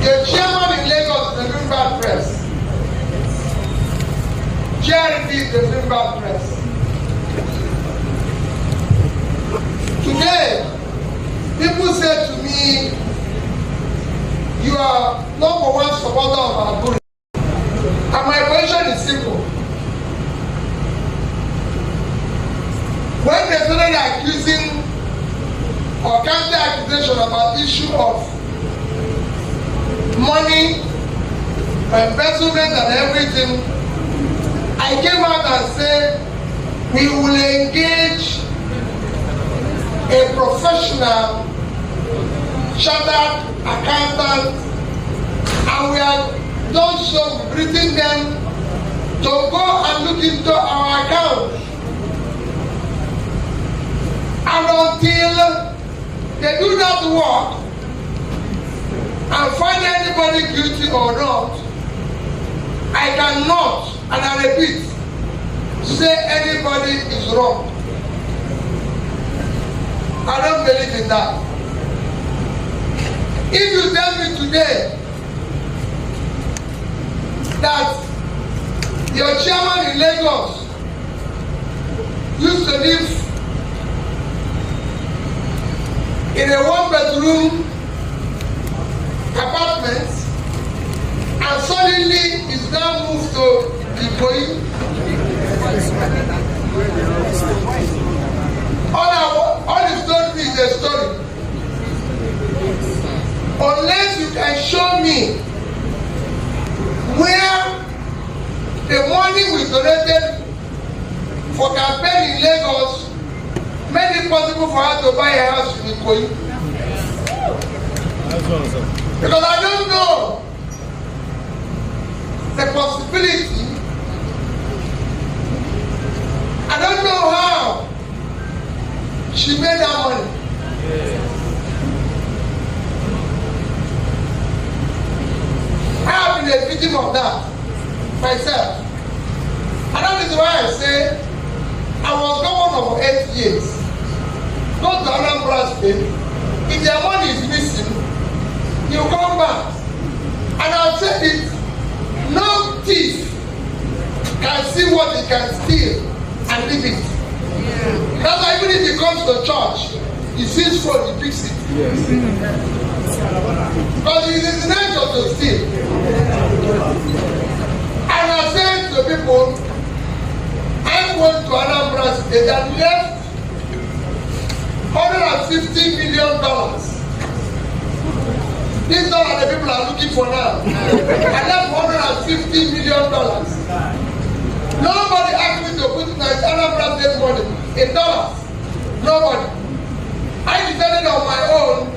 The chairman in Lagos is doing bad press. Charity is doing bad press. Today People say to me, you are number one supporter of our bully. And my question is simple. When they started accusing or counter accusation about issue of money, embezzlement and everything, I came out and said we will engage a professional chartered accountant, and we have done so, we've written them to go and look into our account. And until they do that work and find anybody guilty or not, I cannot, and I repeat, say anybody is wrong. I don't believe in that. If you tell me today that your chairman in Lagos used to live in a one-bedroom apartment and suddenly is now moved to Ekong, all he's told me is a story. Unless you can show me where the money we donated for campaign in Lagos made it possible for her to buy a house in Ekong. Because I don't know the possibility. I don't know how she made that money. I have been a victim of that myself. And that is why I say I was governor for 8 years. Go to Anambra State. If their money is missing, you come back. And I've said it, no thief can see what he can steal and leave it. That's why even if he comes to church, he sees food, he picks it. Because it is nature to steal. And I said to people, I went to Anambra State and left $150 million. These are the people are looking for now. I left $150 million. Nobody asked me to put Anambra State money in dollars. Nobody. I decided on my own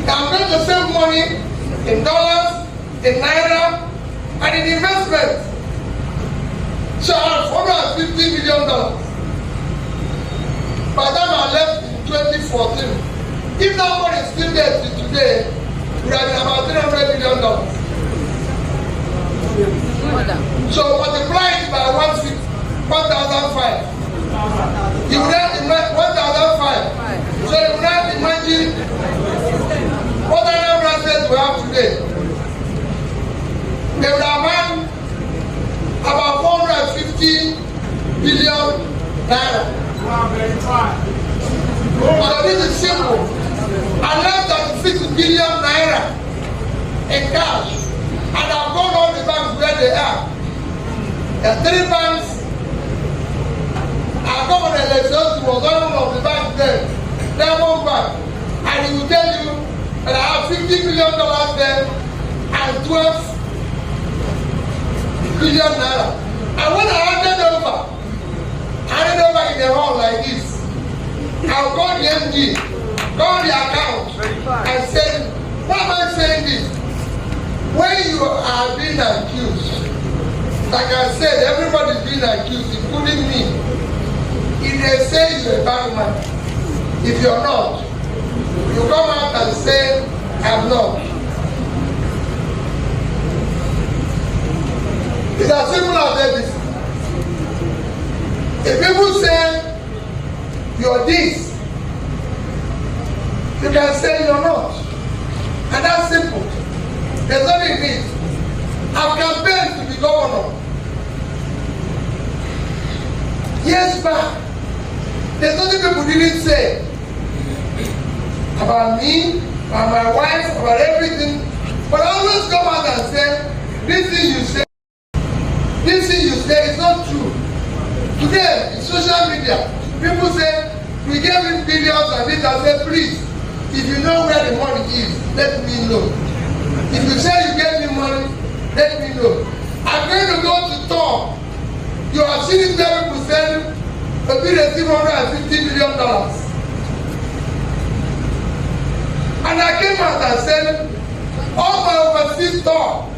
that I'm going to save money in dollars, in naira, and in investment. So I have $450 million. By the time I left in 2014, if that money is still there till today, it would have been about $300 million. So multiply it by 1,005. You would have imagine 1,005. So you would have imagine what Anambra State we have today. They would have had about 450 billion naira. So this is simple. I left 36 billion naira in cash, and I've gone all the banks where they are. There are 3 banks. Our governor was one of the banks there. Diamond Bank, and he will tell you that I have $50 million there and 12 billion naira. And when I handed over in the hall like this, I'll call the MD, call the account, and say, why am I saying this? When you are being accused, like I said, everybody is being accused, including me. If they say you're a bad man, if you're not, you come out and say, I'm not. It's as simple as this. If people say you're this, you can say you're not. And that's simple. There's nothing in it. I've campaigned to be governor. Years back, there's nothing people didn't say. about me, about my wife, about everything. But I always come out and say, this thing you say is not true. Today, in social media, people say, we gave him billions and this. I say, please, if you know where the money is, let me know. If you say you gave me money, let me know. I'm going to go to talk. You are seeing people saying, a bill is $750 million. And I came out and said, all my overseas talk,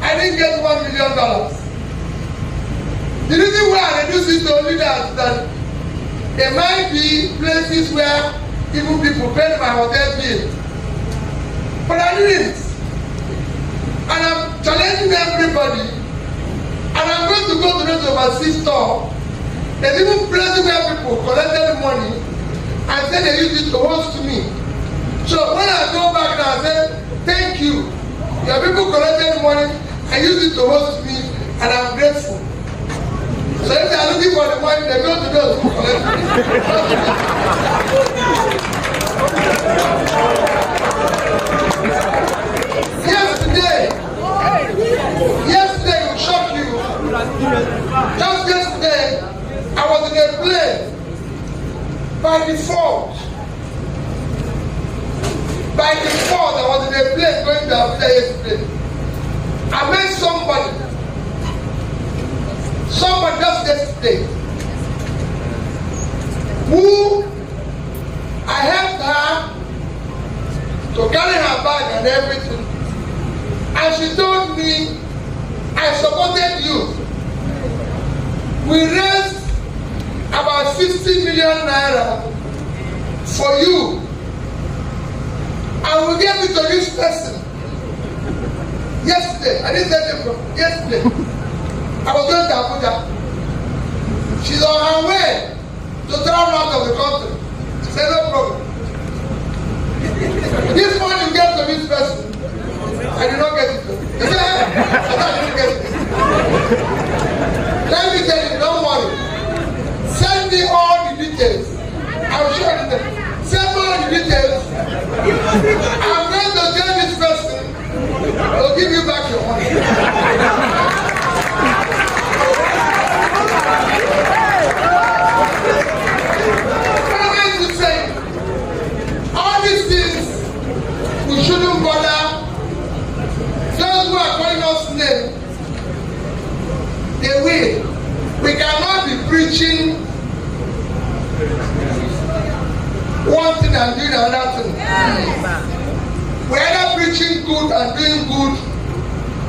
I didn't get $1 million. The reason why I reduce it to only that there might be places where even people pay my hotel bill. But I didn't. And I'm challenging everybody. And I'm going to go to those overseas store. There's even places where people collected the money and said they used it to host to me. So when I go back now, I say, thank you. Your people collected the money and used it to host me, and I'm grateful. So if they are looking for the money, they go to those who collect it. Yesterday will shock you. Just yesterday, I was in a plane by default. I was in a plane going to Abuja yesterday. I met somebody just yesterday, who I helped her to carry her bag and everything. And she told me, I supported you. We raised about 60 million naira for you. And we gave it to this person. Yesterday, I didn't tell them from yesterday. I was going to Abuja. She's on her way to travel out of the country. She said, no problem. This money you get to this person, I did not get it. He said, I didn't get it. Let me tell you, don't worry. Send me all the details. I'll show you them. Send me all the details. I'm going to tell this person, I'll give you back your money. What am I to say? All these things, we shouldn't bother. Those who are calling us names, they will. We cannot be preaching one thing and doing another thing. We're either preaching good and doing good,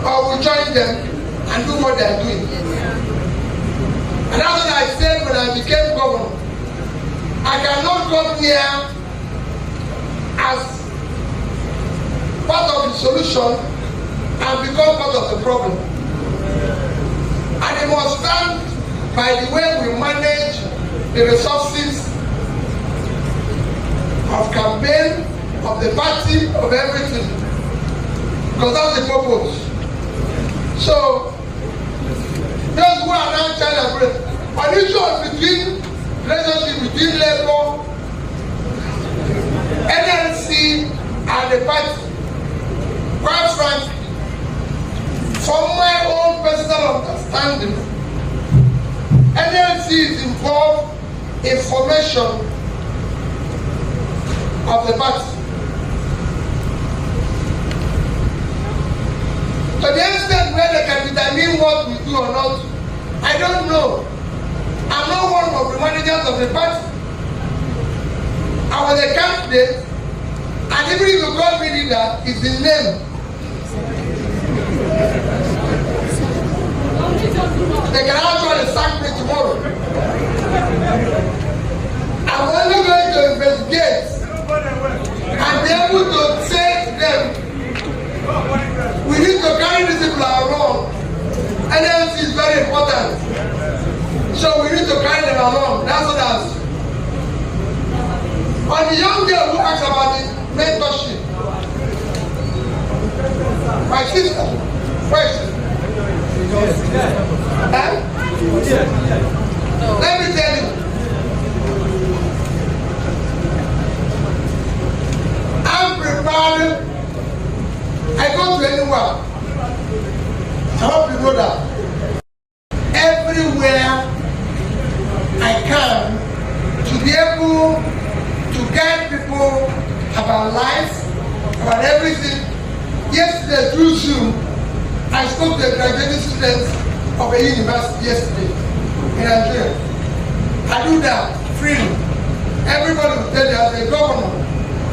or we join them and do what they're doing. And that's what I said when I became governor. I cannot come here as part of the solution and become part of the problem. And it must stand by the way we manage the resources of campaign, of the party, of everything. Because that's the purpose. So, those who are now trying to break, an issue between relationship between Labour, NLC, and the party, quite frankly, from my own personal understanding, NLC is involved in formation of the party. To the extent where they can determine what we do or not, I don't know. I'm not one of the managers of the party. I was a candidate, and even if you call me leader, it's the name. They can actually sack me tomorrow. I'm only going to investigate and be able to say to them, we need to carry this people along. NLC is very important. So we need to carry them along. That's what I was. On the young girl who asked about the mentorship, my sister, question. Let me tell you. doing well. I hope you know that. Everywhere I can to be able to guide people about life, about everything. Yesterday through Zoom, I spoke to the graduating students of a university yesterday in Nigeria. I do that freely. Everybody will tell you as a governor,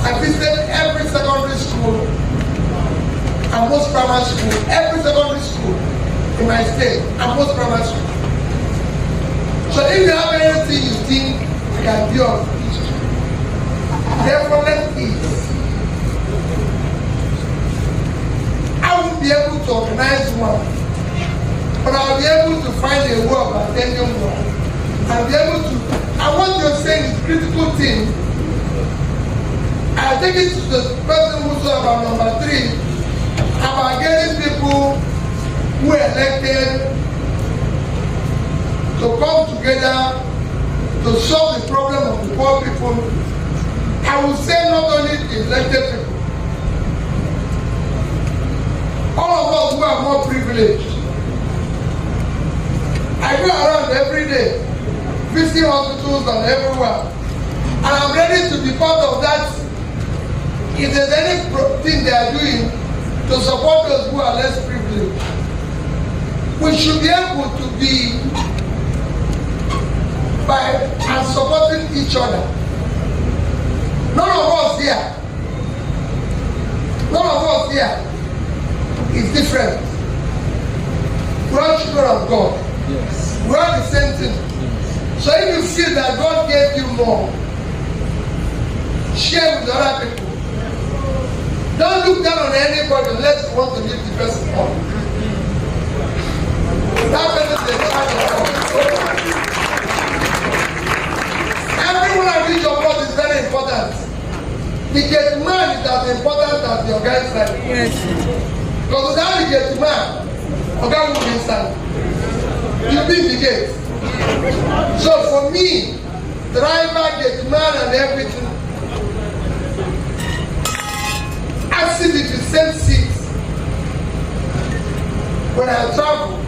I visited every secondary school and most primary school, every secondary school in my state and most primary school. So if you have anything you think can be of use, definitely I won't be able to organize one, but I'll be able to find a way of attending one. I'll be able to, I want to say this critical thing. I take it to the person who said about number 3, about getting people who are elected to come together to solve the problem of the poor people. I will say not only the elected people, all of us who are more privileged. I go around every day, visiting hospitals and everywhere, and I'm ready to be part of that. If there's anything they are doing to support those who are less privileged, we should be able to be by and supporting each other. None of us here is different. We are children of God. Yes. We are the same thing. Yes. So if you feel that God gave you more, share with other people. Don't look down on anybody unless you want to lift the person up. That person is the every one of each of us is very important. The gate man is as important as the organizer. Yes. Because without the gate man, Oga will be inside. You be the gate. So for me, driver, gate man, and everything, I sit in the same seat when I travel.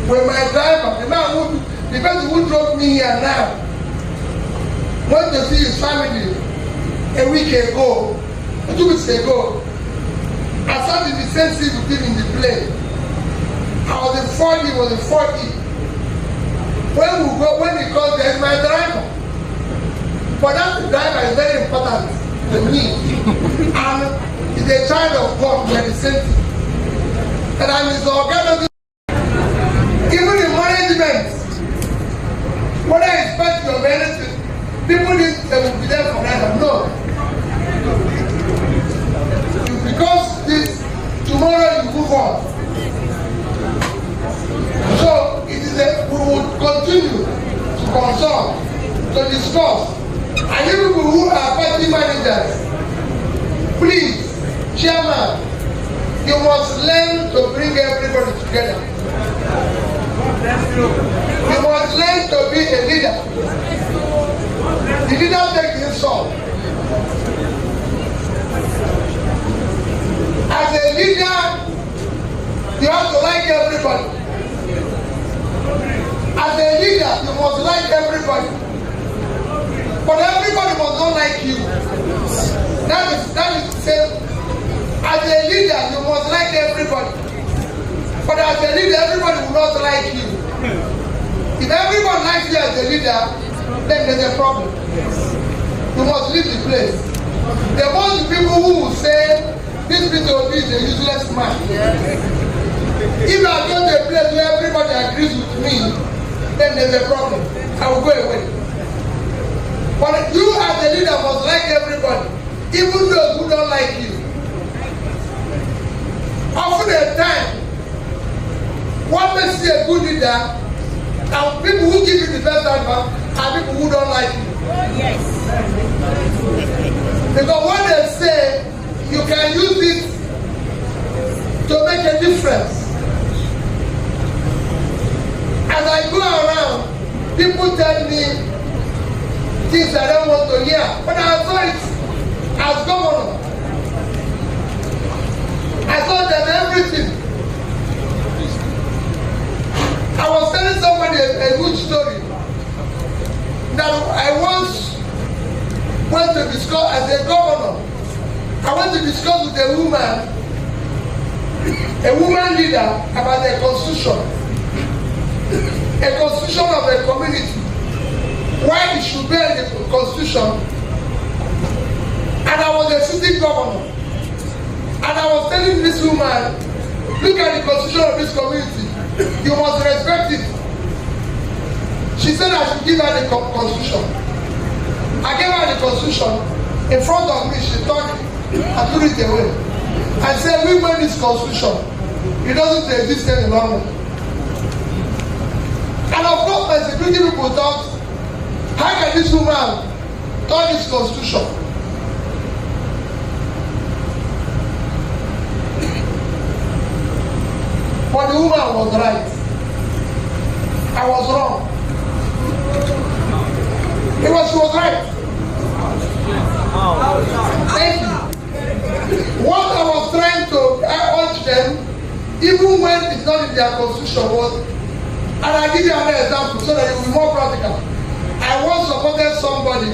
When my driver, the person who drove me here now, went to see his family a week ago, 2 weeks ago. I sat in the same seat with him in the plane. I was in 40, he was in 40. When he called, there's my driver. But that driver is very important to me. And he's a child of God, we are the same thing. And I'm his organizer. Even in management, when I expect you of anything, people think they will be there forever. No. Because this, tomorrow you move on. So it is we will continue to consult, to discuss. And you people who are party managers, please, chairman, you must learn to bring everybody together. You must learn to be a leader. The leader takes the insult. As a leader, you have to like everybody. As a leader, you must like everybody. But everybody must not like you. That is the same. As a leader, you must like everybody. But as a leader, everybody will not like you. If everyone likes you as a leader, then there's a problem. You must leave the place. There must be people who will say, this P2B is a useless man. If I go to a place where everybody agrees with me, then there's a problem. I will go away. But you as a leader must like everybody, even those who don't like you. Often at times, what makes you a good leader, and people who give you the best advice are people who don't like you. Yes. Because what they say, you can use it to make a difference. As I go around, people tell me things I don't want to hear. But I saw it as governor. I discuss, as a governor, I want to discuss with a woman leader about the constitution. A constitution of a community. Why it should be in the constitution. And I was a sitting governor. And I was telling this woman, look at the constitution of this community. You must respect it. She said I should give her the constitution. I gave her the constitution. In front of me, she talked and threw it away. I said, we made this constitution. It doesn't exist any longer. And of course, my security people thought, how can this woman turn this constitution? But the woman was right. I was wrong. She was right. Thank you. What I was trying to urge them, even when it's not in their constitution, was, and I'll give you another example so that it will be more practical. I once supported somebody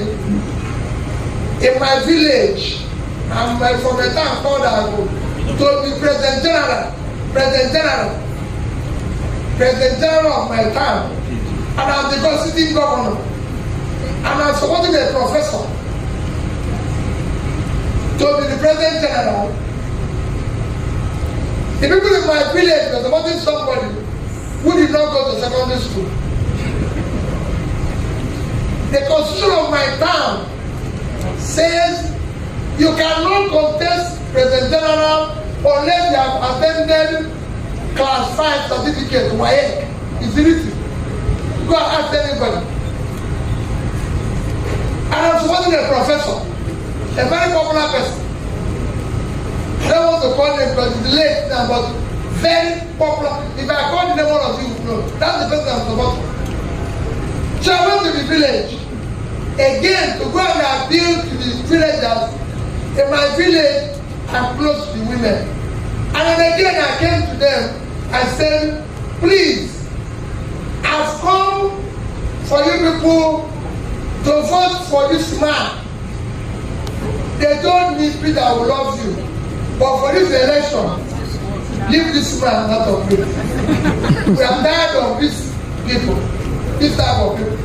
in my village, and from a town called Ago, to be President General of my town, and I'm the sitting governor, and I'm supporting a professor to be the President General. The people in my village were supporting somebody who did not go to secondary school. The constitution of my town says you cannot contest President General unless you have attended class 5 certificate, WAEC. It's written. Go and ask anybody. And I'm supporting a professor, a very popular person. I don't want to call him because it's late now, but very popular. If I call the name, one of you will know. That's the person I'm supporting. So I went to the village again to go and appeal to the villagers. In my village, I'm close to the women. And then again I came to them and said, please, I've come for you people to vote for this man. They told me, Peter, I will love you. But for this election, leave this man out of it. We are tired of these people, this type of people.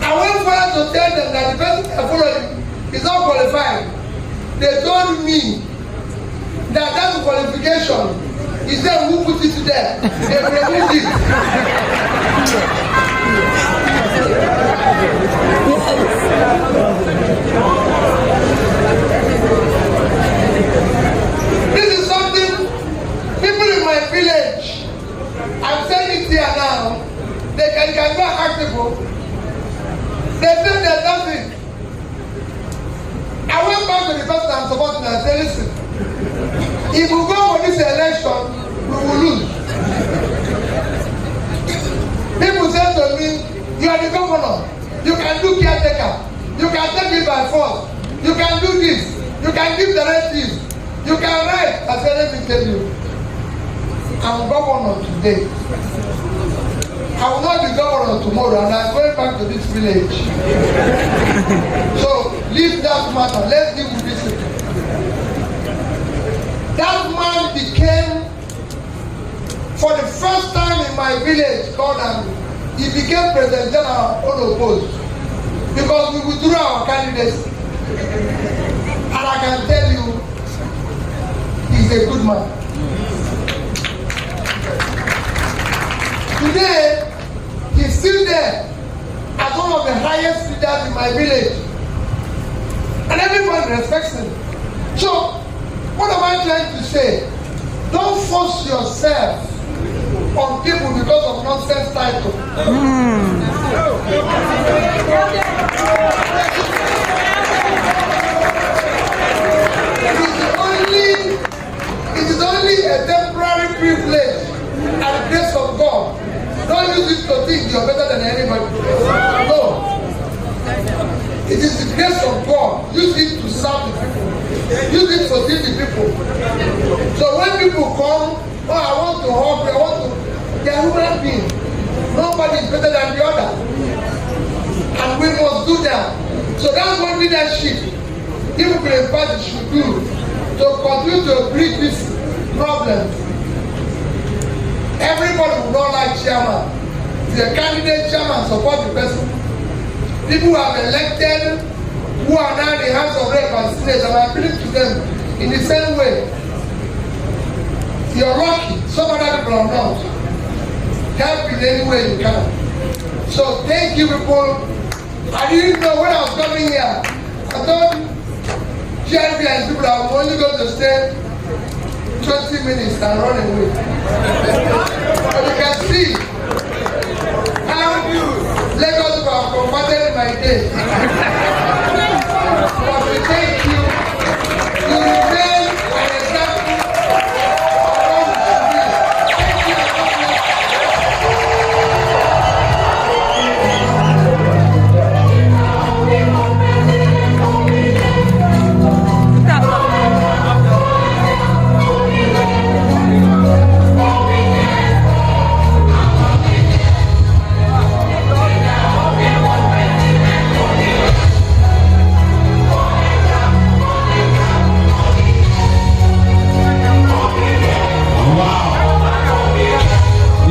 I went further to tell them that the person I followed is not qualified. They told me that that qualification is them who put it there. They removed it. This is something people in my village, I'm saying it here now, they can go and ask people. They say there's nothing. I went back to the person I'm supporting and said, listen, if we go for this election, we will lose. People say to me, you are the governor, you can do caretaker, you can take it by force, you can do this, you can give the rest this, you can write. I said, let me tell you, I'm governor today. I will not be governor tomorrow, and I'm going back to this village. So leave that matter. Let's deal with this. That man became, for the first time in my village, he became President General unopposed because we withdrew our candidacy. And I can tell you, he's a good man. Today, he's still there as one of the highest leaders in my village. And everybody respects him. So, what am I trying to say? Don't force yourself on people because of nonsense title. It is only a temporary privilege and grace of God. Don't use it to think you're better than anybody. No. It is the grace of God. Use it to serve the people. Use it to teach the people. So when people come, oh, I want to help, they are human beings. Nobody is better than the other. And we must do that. So that's what leadership if Green Party should do to continue to bridge this problem. Everybody will not like chairman. The candidate chairman support the person. People who have elected, who are now in the hands of rep and senators, and I'm appealing to them in the same way. You're lucky, some other people are not. Help in any way you can. So thank you people. I didn't know when I was coming here. I thought GIB and people are only going to stay 20 minutes and run away. But you can see how Lagos people have converted my day. But we thank you. You remain an example of what we should be. Thank you.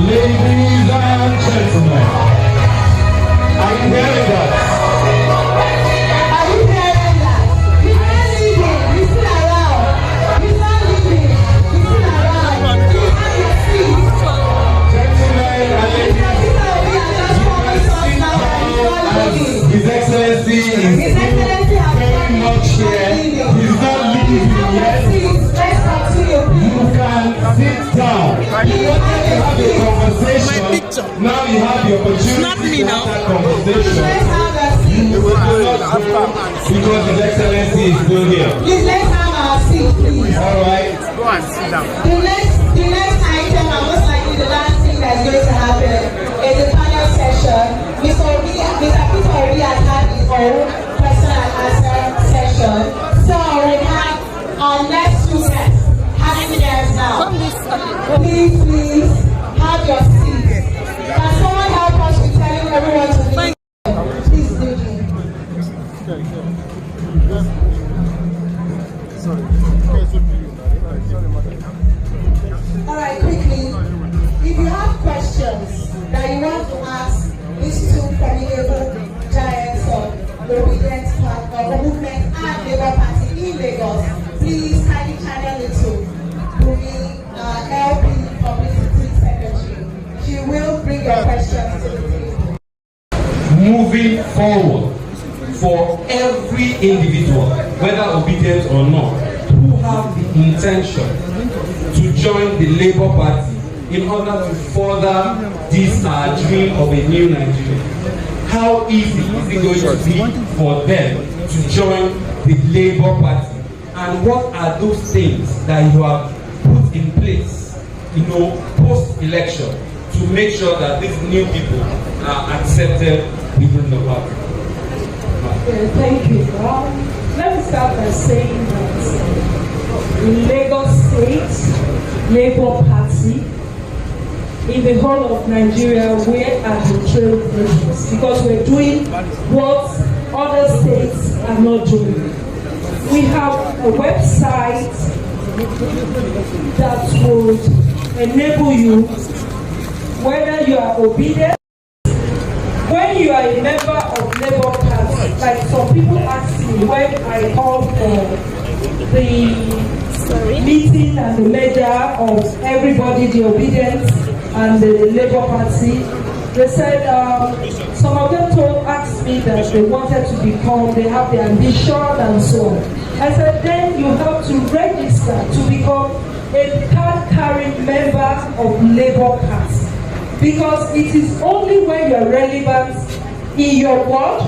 Ladies and gentlemen, are you hearing that? Are you hearing that? He's not leaving. He's still around. He's not leaving. He's still around. He's on your feet. Gentlemen and ladies, His Excellency is very much here. He's not leaving yet. Let's continue, You please. can sit down. You wanted to have a conversation. Now you have the opportunity to have that conversation. Let's have a seat. You will not go because His Excellency is still here. Please, let's have our seat, please. All right. The next item, and most likely the last thing that's going to happen, is the panel session. Mr. Peter Obi has had his own question and answer session. So we have our next two guests having theirs now. Please have your seat. Can someone help us with telling everyone to leave? Please do. All right, quickly. If you have questions that you want to ask these two formidable giants of the ObiDient movement and Labour Party in Lagos, please kindly channel it to Bumi, LP Publicity Secretary. She will bring your questions to the table. Moving forward, for every individual, whether obedient or not, who have the intention to join the Labour Party in order to further this dream of a new Nigeria. How easy is it going to be for them to join the Labour Party? And what are those things that you have put in place, post-election, to make sure that these new people are accepted within the party? Thank you. Let me start by saying that in Lagos State, Labour Party, in the whole of Nigeria, we are the trailblazers because we're doing what other states are not doing. We have a website that would enable you, whether you are obedient, when you are a member of Labour Party, like some people ask me when I called for the meeting and the merger of everybody, the obedient and the Labour Party, they said some of them asked me that they wanted to become, they have the ambition and so on. I said then you have to register to become a card-carrying member of Labour Party. Because it is only when you are relevant in your ward,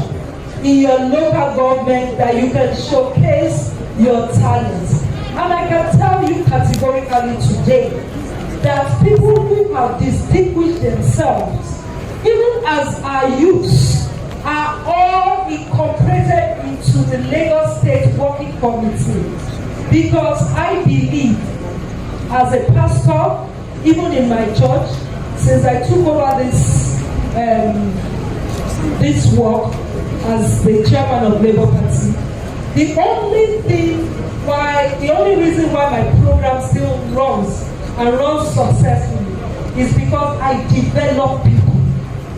in your local government, that you can showcase your talents. And I can tell you categorically today that people who have distinguished themselves, even as our youths, are all incorporated into the Lagos State Working Committee. Because I believe, as a pastor, even in my church, since I took over this work as the chairman of Labour Party, The only reason why my program still runs and runs successfully is because I develop people.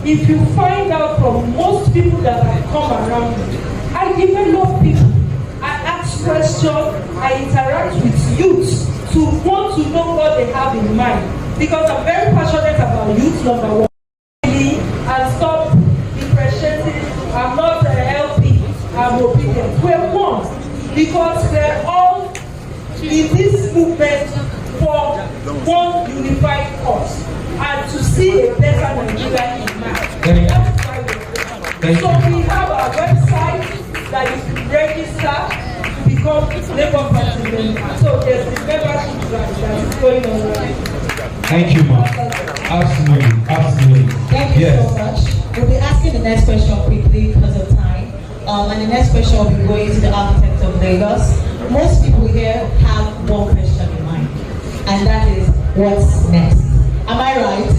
If you find out from most people that I come around me, I develop people. I ask questions, I interact with youth to want to know what they have in mind. Because I'm very passionate about youth, number one. And stop depreciating. I'm not LP, I'm ObiDient. We're one. Because we're all in this movement for one unified cause and to see a better Nigeria in mind. That's why we're there. So we have our website that you can register to become Labour Party member. So there's the membership drive that is going on right now. Thank you, ma'am. Absolutely. Thank you so much. We'll be asking the next question quickly because of time. And the next question will be going to the architect of Lagos. Most people here have one question in mind, and that is, what's next? Am I right?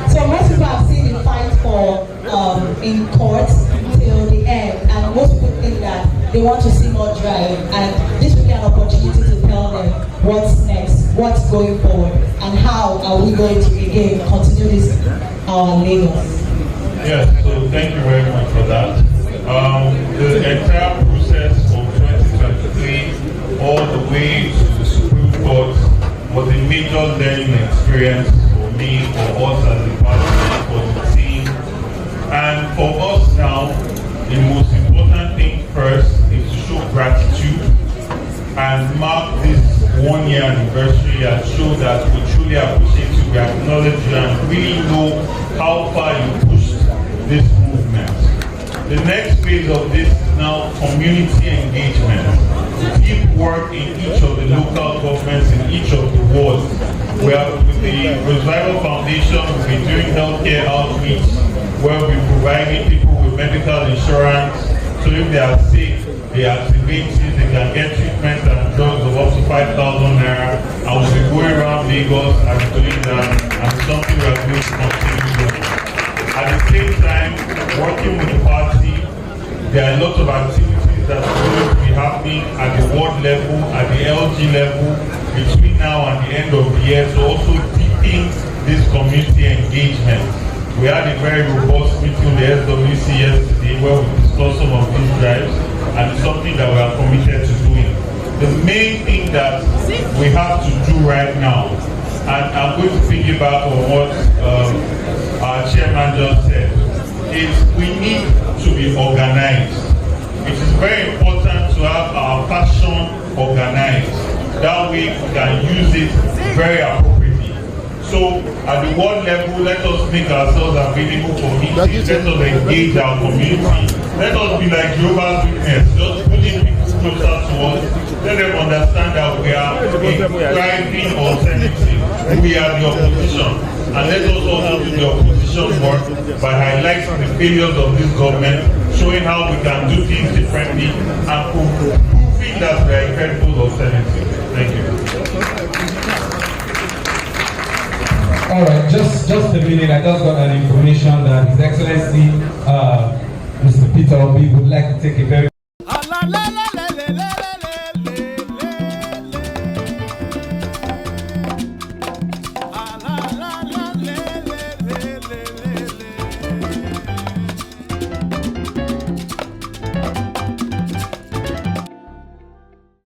So most people have seen the fight for in court till the end, and most people think that they want to see more drive, and this will be an opportunity to tell them what's next, what's going forward, and how are we going to again continue this Lagos. Yes, so thank you very much for that. The entire process from 2023 all the way to the Supreme Court was a major learning experience for me, for us as a party, for the team. And for us now, the most important thing first is to show gratitude and mark this 1 year anniversary and show that we truly appreciate you, we acknowledge you, and really know how far you pushed this movement. The next phase of this is now community engagement. Deep work in each of the local governments, in each of the wards. Where with the Rhodes-Vivour Foundation, we'll be doing healthcare outreach, where we'll be providing people with medical insurance, so if they are sick, they activate it, they can get treatment and drugs of up to 5,000 naira. I will be going around Lagos and doing that, and something we are going to continue doing. At the same time, working with the party, there are a lot of activities that are going to be happening at the ward level, at the LG level, between now and the end of the year, to also deepen this community engagement. We had a very robust meeting with the SWC yesterday where we discussed some of these drives, and it's something that we are committed to doing. The main thing that we have to do right now, and I'm going to piggyback on what our chairman just said, is we need to be organized. It is very important to have our passion organized. That way we can use it very appropriately. So at the world level, let us make ourselves available for meetings, let us engage our community, let us be like Jehovah's Witness, just putting people closer to us, let them understand that we are a thriving alternative, we are the opposition, and let us also do the opposition work by highlighting the failures of this government, showing how we can do things differently, and proving that we are a credible alternative. Thank you. All right, just a minute. I just got an information that His Excellency, Mr. Peter Obi would like to take a very